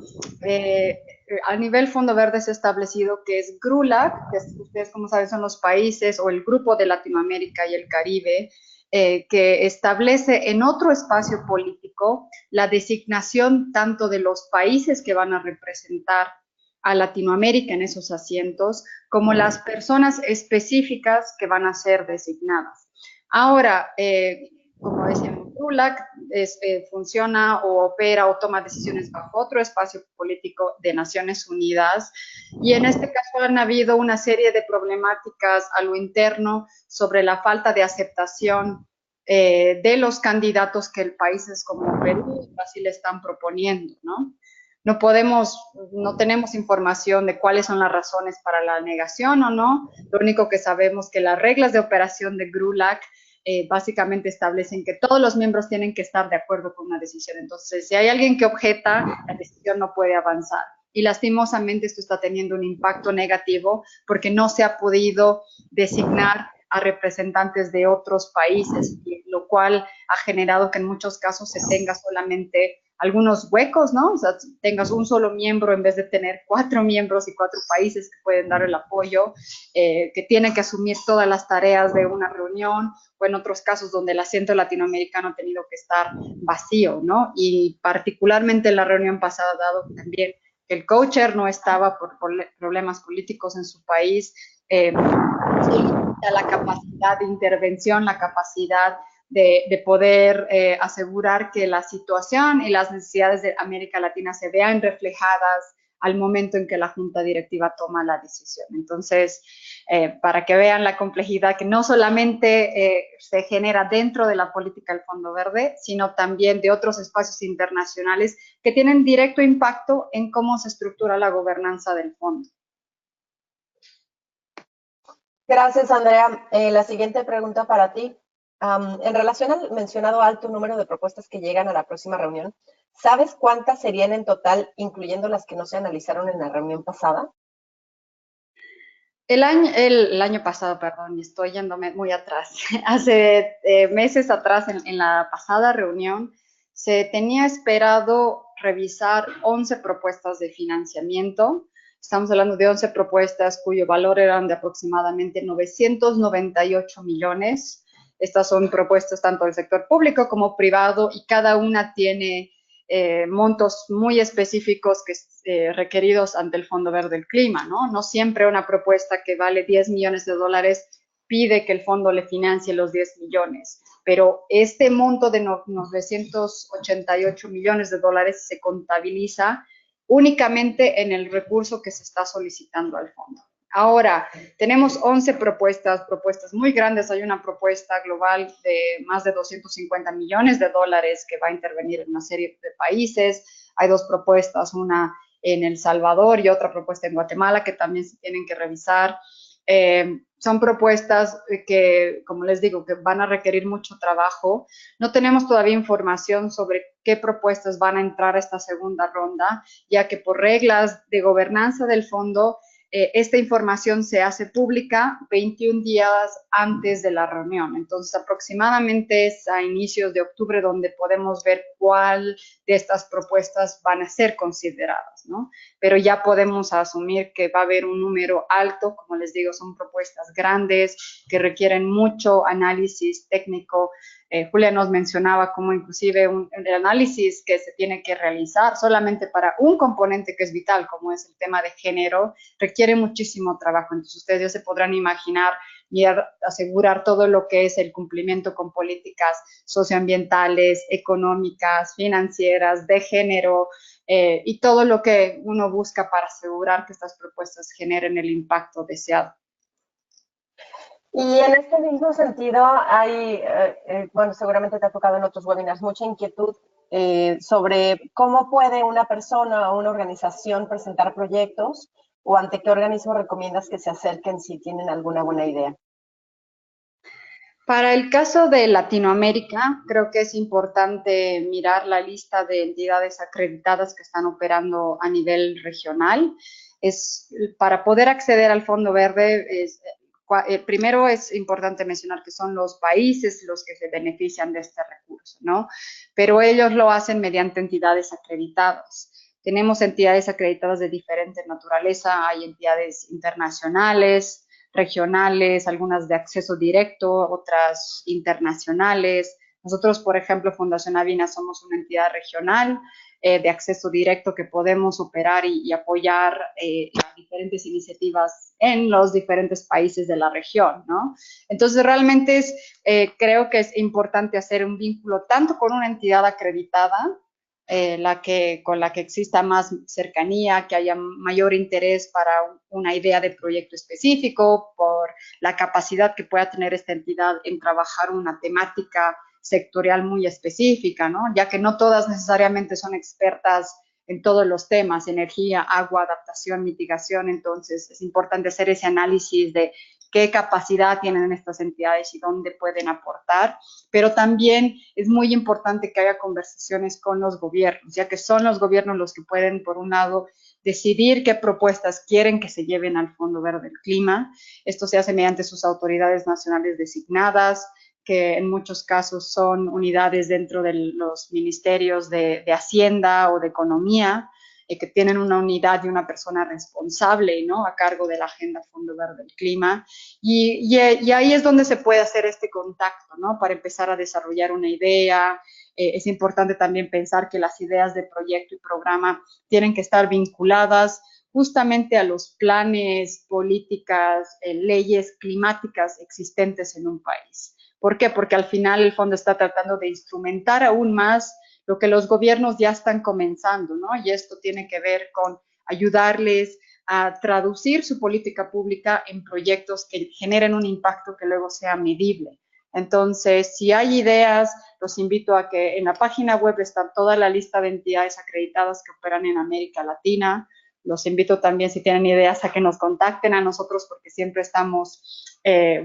a nivel Fondo Verde se ha establecido que es GRULAC, que ustedes como saben son los países o el grupo de Latinoamérica y el Caribe, que establece en otro espacio político la designación tanto de los países que van a representar a Latinoamérica en esos asientos, como las personas específicas que van a ser designadas. Ahora, como decíamos, GRULAC funciona o opera o toma decisiones bajo otro espacio político de Naciones Unidas, y en este caso han habido una serie de problemáticas a lo interno sobre la falta de aceptación de los candidatos que países como Perú y Brasil están proponiendo, ¿no? No tenemos información de cuáles son las razones para la negación o no. Lo único que sabemos es que las reglas de operación de GRULAC básicamente establecen que todos los miembros tienen que estar de acuerdo con una decisión. Entonces, si hay alguien que objeta, la decisión no puede avanzar. Y lastimosamente esto está teniendo un impacto negativo porque no se ha podido designar a representantes de otros países, lo cual ha generado que en muchos casos se tenga solamente algunos huecos, ¿no? O sea, tengas un solo miembro en vez de tener 4 miembros y 4 países que pueden dar el apoyo, que tienen que asumir todas las tareas de una reunión, o en otros casos donde el asiento latinoamericano ha tenido que estar vacío, ¿no? Y particularmente en la reunión pasada, dado también que el co-chair no estaba por problemas políticos en su país, la capacidad de intervención, la capacidad de poder asegurar que la situación y las necesidades de América Latina se vean reflejadas al momento en que la Junta Directiva toma la decisión. Entonces, para que vean la complejidad que no solamente se genera dentro de la política del Fondo Verde, sino también de otros espacios internacionales que tienen directo impacto en cómo se estructura la gobernanza del fondo. Gracias, Andrea. La siguiente pregunta para ti. En relación al mencionado alto número de propuestas que llegan a la próxima reunión, ¿sabes cuántas serían en total, incluyendo las que no se analizaron en la reunión pasada? El año pasado, perdón, estoy yéndome muy atrás. Hace meses atrás, en la pasada reunión, se tenía esperado revisar 11 propuestas de financiamiento. Estamos hablando de 11 propuestas cuyo valor eran de aproximadamente 998 millones. Estas son propuestas tanto del sector público como privado y cada una tiene montos muy específicos requeridos ante el Fondo Verde del Clima, ¿no? No siempre una propuesta que vale 10 millones de dólares pide que el fondo le financie los 10 millones, pero este monto de 988 millones de dólares se contabiliza únicamente en el recurso que se está solicitando al fondo. Ahora, tenemos 11 propuestas muy grandes. Hay una propuesta global de más de 250 millones de dólares que va a intervenir en una serie de países. Hay 2 propuestas, una en El Salvador y otra propuesta en Guatemala que también se tienen que revisar. Son propuestas que, como les digo, que van a requerir mucho trabajo. No tenemos todavía información sobre qué propuestas van a entrar a esta segunda ronda, ya que por reglas de gobernanza del fondo, esta información se hace pública 21 días antes de la reunión. Entonces, aproximadamente es a inicios de octubre donde podemos ver cuál de estas propuestas van a ser consideradas, ¿no? Pero ya podemos asumir que va a haber un número alto, como les digo, son propuestas grandes que requieren mucho análisis técnico. Julia nos mencionaba cómo inclusive el análisis que se tiene que realizar solamente para un componente que es vital, como es el tema de género, requiere muchísimo trabajo. Entonces ustedes ya se podrán imaginar y asegurar todo lo que es el cumplimiento con políticas socioambientales, económicas, financieras, de género, y todo lo que uno busca para asegurar que estas propuestas generen el impacto deseado. Y en este mismo sentido hay, bueno, seguramente te ha tocado en otros webinars, mucha inquietud sobre cómo puede una persona o una organización presentar proyectos o ante qué organismo recomiendas que se acerquen si tienen alguna buena idea. Para el caso de Latinoamérica, creo que es importante mirar la lista de entidades acreditadas que están operando a nivel regional. Para poder acceder al Fondo Verde, primero es importante mencionar que son los países los que se benefician de este recurso, ¿no? Pero ellos lo hacen mediante entidades acreditadas. Tenemos entidades acreditadas de diferente naturaleza, hay entidades internacionales, regionales, algunas de acceso directo, otras internacionales. Nosotros, por ejemplo, Fundación Avina somos una entidad regional de acceso directo que podemos operar y apoyar diferentes iniciativas en los diferentes países de la región, ¿no? Entonces, realmente creo que es importante hacer un vínculo tanto con una entidad acreditada, con la que exista más cercanía, que haya mayor interés para una idea de proyecto específico, por la capacidad que pueda tener esta entidad en trabajar una temática sectorial muy específica, ¿no? Ya que no todas necesariamente son expertas en todos los temas, energía, agua, adaptación, mitigación. Entonces es importante hacer ese análisis de qué capacidad tienen estas entidades y dónde pueden aportar, pero también es muy importante que haya conversaciones con los gobiernos, ya que son los gobiernos los que pueden, por un lado, decidir qué propuestas quieren que se lleven al Fondo Verde del Clima. Esto se hace mediante sus autoridades nacionales designadas, que en muchos casos son unidades dentro de los ministerios de Hacienda o de Economía, que tienen una unidad y una persona responsable, ¿no?, a cargo de la Agenda Fondo Verde del Clima. Y ahí es donde se puede hacer este contacto, ¿no?, para empezar a desarrollar una idea. Es importante también pensar que las ideas de proyecto y programa tienen que estar vinculadas justamente a los planes, políticas, leyes climáticas existentes en un país. ¿Por qué? Porque al final el fondo está tratando de instrumentar aún más lo que los gobiernos ya están comenzando, ¿no? Y esto tiene que ver con ayudarles a traducir su política pública en proyectos que generen un impacto que luego sea medible. Entonces, si hay ideas, los invito a que en la página web está toda la lista de entidades acreditadas que operan en América Latina. Los invito también, si tienen ideas, a que nos contacten a nosotros, porque siempre estamos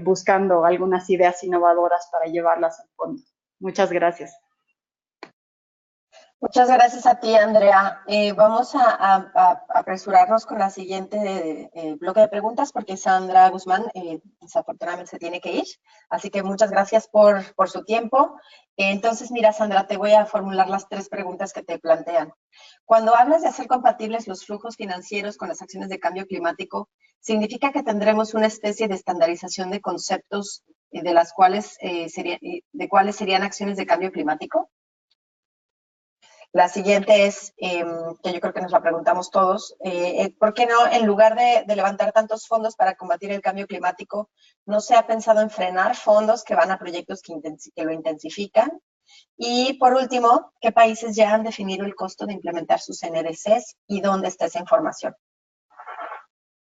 buscando algunas ideas innovadoras para llevarlas al fondo. Muchas gracias. Muchas gracias a ti, Andrea. Vamos a apresurarnos con la siguiente bloque de preguntas, porque Sandra Guzmán desafortunadamente se tiene que ir. Así que muchas gracias por su tiempo. Entonces, mira, Sandra, te voy a formular las 3 preguntas que te plantean. Cuando hablas de hacer compatibles los flujos financieros con las acciones de cambio climático, ¿significa que tendremos una especie de estandarización de conceptos de las cuáles serían acciones de cambio climático? La siguiente es, que yo creo que nos la preguntamos todos, ¿por qué no, en lugar de levantar tantos fondos para combatir el cambio climático, no se ha pensado en frenar fondos que van a proyectos que lo intensifican? Y por último, ¿qué países ya han definido el costo de implementar sus NDCs y dónde está esa información?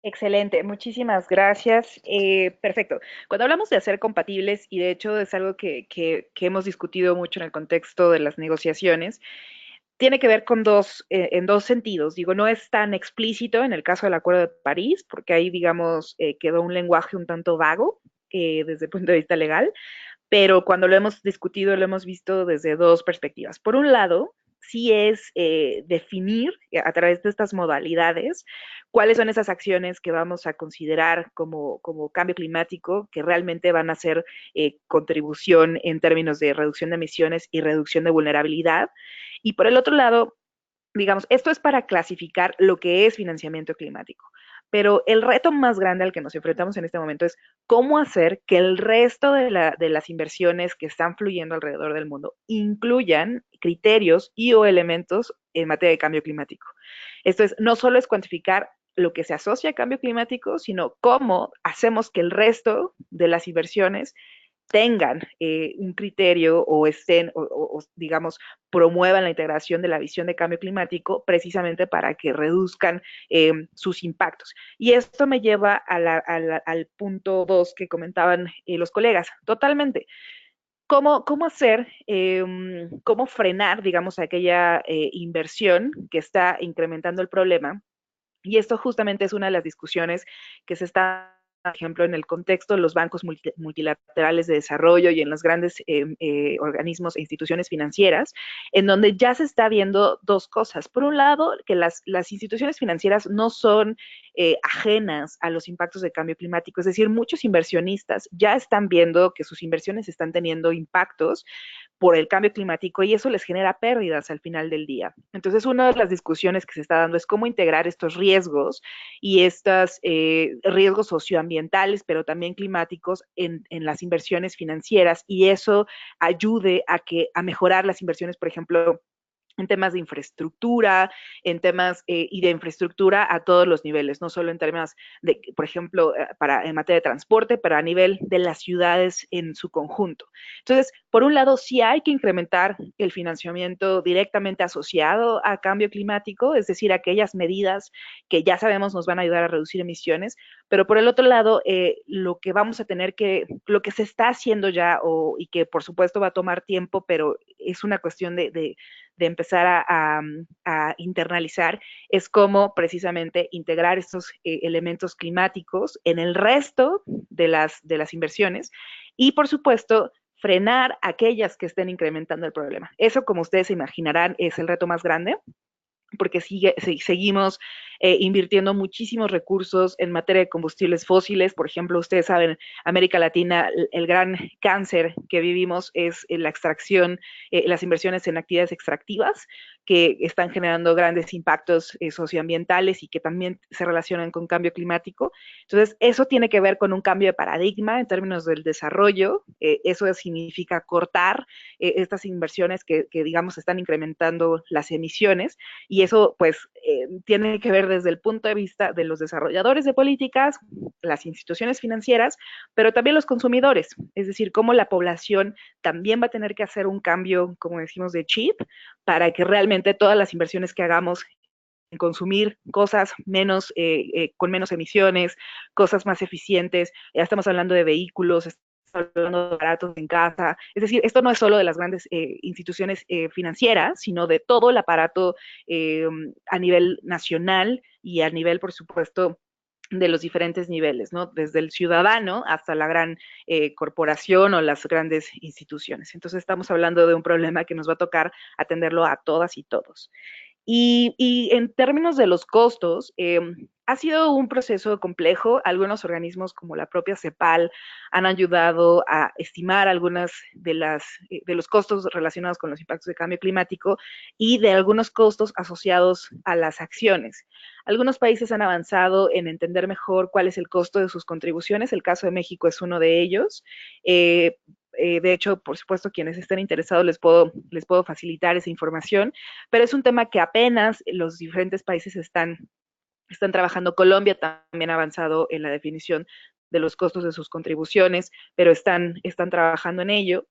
Excelente, muchísimas gracias. Perfecto. Cuando hablamos de hacer compatibles, y de hecho es algo que hemos discutido mucho en el contexto de las negociaciones, tiene que ver con en dos sentidos. Digo, no es tan explícito en el caso del Acuerdo de París, porque ahí, digamos, quedó un lenguaje un tanto vago desde el punto de vista legal, pero cuando lo hemos discutido, lo hemos visto desde 2 perspectivas. Por un lado, sí es definir a través de estas modalidades cuáles son esas acciones que vamos a considerar como cambio climático, que realmente van a ser contribución en términos de reducción de emisiones y reducción de vulnerabilidad. Y por el otro lado, digamos, esto es para clasificar lo que es financiamiento climático. Pero el reto más grande al que nos enfrentamos en este momento es cómo hacer que el resto de las inversiones que están fluyendo alrededor del mundo incluyan criterios y o elementos en materia de cambio climático. Esto es, no solo es cuantificar lo que se asocia a cambio climático, sino cómo hacemos que el resto de las inversiones tengan un criterio o estén, digamos, promuevan la integración de la visión de cambio climático precisamente para que reduzcan sus impactos. Y esto me lleva al punto 2 que comentaban los colegas. Totalmente. ¿Cómo hacer, cómo frenar, digamos, aquella inversión que está incrementando el problema? Y esto justamente es una de las discusiones que se está, por ejemplo, en el contexto de los bancos multilaterales de desarrollo y en los grandes organismos e instituciones financieras, en donde ya se está viendo dos cosas. Por un lado, que las instituciones financieras no son ajenas a los impactos del cambio climático, es decir, muchos inversionistas ya están viendo que sus inversiones están teniendo impactos por el cambio climático y eso les genera pérdidas al final del día. Entonces, una de las discusiones que se está dando es cómo integrar estos riesgos y estos riesgos socioambientales, pero también climáticos en las inversiones financieras y eso ayude a mejorar las inversiones, por ejemplo, en temas de infraestructura, en temas y de infraestructura a todos los niveles, no solo en términos de, por ejemplo, en materia de transporte, pero a nivel de las ciudades en su conjunto. Entonces, por un lado, sí hay que incrementar el financiamiento directamente asociado a cambio climático, es decir, aquellas medidas que ya sabemos nos van a ayudar a reducir emisiones, pero por el otro lado, lo que vamos a tener lo que se está haciendo ya y que por supuesto va a tomar tiempo, pero es una cuestión de empezar a internalizar, es cómo precisamente integrar estos elementos climáticos en el resto de las inversiones y, por supuesto, frenar aquellas que estén incrementando el problema. Eso, como ustedes se imaginarán, es el reto más grande, porque seguimos invirtiendo muchísimos recursos en materia de combustibles fósiles. Por ejemplo, ustedes saben, América Latina, el gran cáncer que vivimos es la extracción, las inversiones en actividades extractivas, que están generando grandes impactos socioambientales y que también se relacionan con cambio climático. Entonces, eso tiene que ver con un cambio de paradigma en términos del desarrollo. Eso significa cortar estas inversiones que, digamos, están incrementando las emisiones y eso, pues, tiene que ver desde el punto de vista de los desarrolladores de políticas, las instituciones financieras, pero también los consumidores, es decir, cómo la población también va a tener que hacer un cambio, como decimos, de chip, para que realmente todas las inversiones que hagamos en consumir cosas menos, con menos emisiones, cosas más eficientes, ya estamos hablando de vehículos, hablando de aparatos en casa. Es decir, esto no es solo de las grandes instituciones financieras, sino de todo el aparato a nivel nacional y a nivel, por supuesto, de los diferentes niveles, ¿no? Desde el ciudadano hasta la gran corporación o las grandes instituciones. Entonces estamos hablando de un problema que nos va a tocar atenderlo a todas y todos. Y en términos de los costos, ha sido un proceso complejo. Algunos organismos como la propia CEPAL han ayudado a estimar algunas de los costos relacionados con los impactos de cambio climático y de algunos costos asociados a las acciones. Algunos países han avanzado en entender mejor cuál es el costo de sus contribuciones. El caso de México es uno de ellos. De hecho, por supuesto, quienes estén interesados les puedo facilitar esa información, pero es un tema que apenas los diferentes países están trabajando. Colombia también ha avanzado en la definición de los costos de sus contribuciones, pero están trabajando en ello.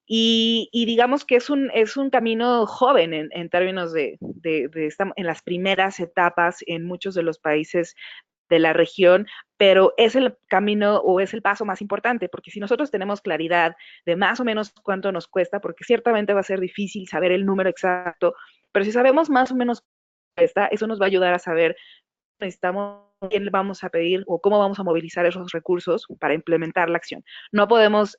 Y digamos que es un camino joven en términos en las primeras etapas en muchos de los países de la región, pero es el camino o es el paso más importante, porque si nosotros tenemos claridad de más o menos cuánto nos cuesta, porque ciertamente va a ser difícil saber el número exacto, pero si sabemos más o menos cuánto cuesta, eso nos va a ayudar a saber necesitamos quién vamos a pedir o cómo vamos a movilizar esos recursos para implementar la acción. No podemos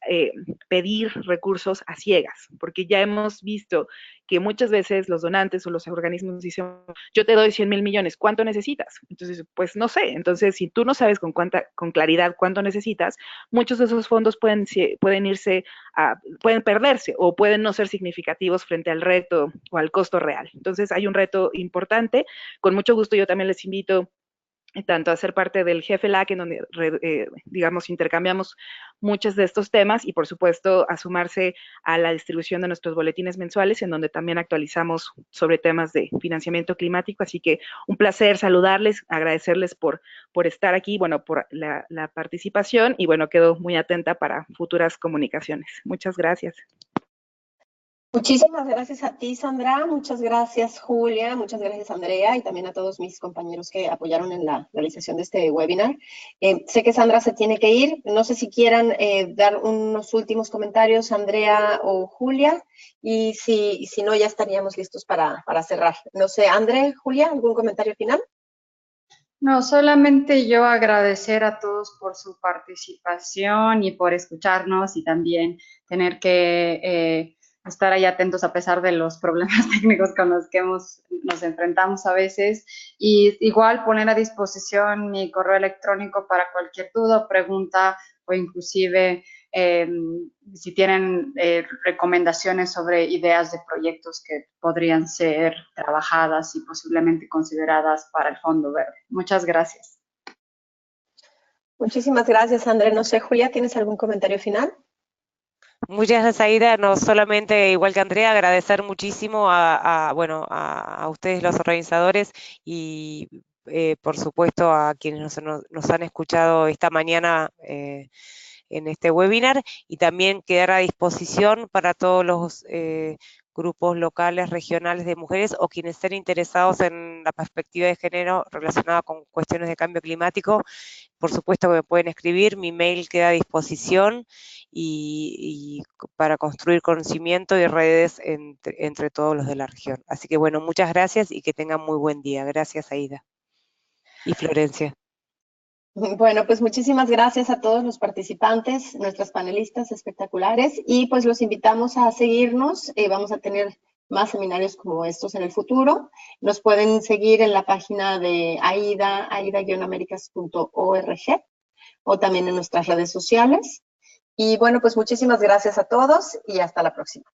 pedir recursos a ciegas, porque ya hemos visto que muchas veces los donantes o los organismos dicen, yo te doy 100,000 millones, ¿cuánto necesitas? Entonces, pues no sé. Entonces, si tú no sabes con claridad cuánto necesitas, muchos de esos fondos pueden perderse o pueden no ser significativos frente al reto o al costo real. Entonces, hay un reto importante. Con mucho gusto yo también les invito tanto a ser parte del GFLAC, en donde, digamos, intercambiamos muchos de estos temas, y por supuesto a sumarse a la distribución de nuestros boletines mensuales, en donde también actualizamos sobre temas de financiamiento climático. Así que un placer saludarles, agradecerles por estar aquí, bueno, por la participación, y bueno, quedo muy atenta para futuras comunicaciones. Muchas gracias. Muchísimas gracias a ti, Sandra. Muchas gracias, Julia. Muchas gracias, Andrea, y también a todos mis compañeros que apoyaron en la realización de este webinar. Sé que Sandra se tiene que ir. No sé si quieran dar unos últimos comentarios, Andrea o Julia, y si no, ya estaríamos listos para cerrar. No sé, Andrea, Julia, ¿algún comentario final? No, solamente yo agradecer a todos por su participación y por escucharnos, y también tener que estar ahí atentos a pesar de los problemas técnicos con los que nos enfrentamos a veces. Y igual poner a disposición mi correo electrónico para cualquier duda o pregunta, o inclusive si tienen recomendaciones sobre ideas de proyectos que podrían ser trabajadas y posiblemente consideradas para el Fondo Verde. Muchas gracias. Muchísimas gracias, Andrea. No sé, Julia, ¿tienes algún comentario final? Muchas gracias, Aida. No solamente, igual que Andrea, agradecer muchísimo bueno, a ustedes los organizadores, y por supuesto a quienes nos han escuchado esta mañana en este webinar, y también quedar a disposición para todos los grupos locales, regionales de mujeres, o quienes estén interesados en la perspectiva de género relacionada con cuestiones de cambio climático. Por supuesto que me pueden escribir, mi mail queda a disposición, y para construir conocimiento y redes entre todos los de la región. Así que bueno, muchas gracias y que tengan muy buen día. Gracias, Aida y Florencia. Bueno, pues muchísimas gracias a todos los participantes, nuestras panelistas espectaculares, y pues los invitamos a seguirnos. Vamos a tener más seminarios como estos en el futuro. Nos pueden seguir en la página de aida-americas.org, o también en nuestras redes sociales. Y bueno, pues muchísimas gracias a todos y hasta la próxima.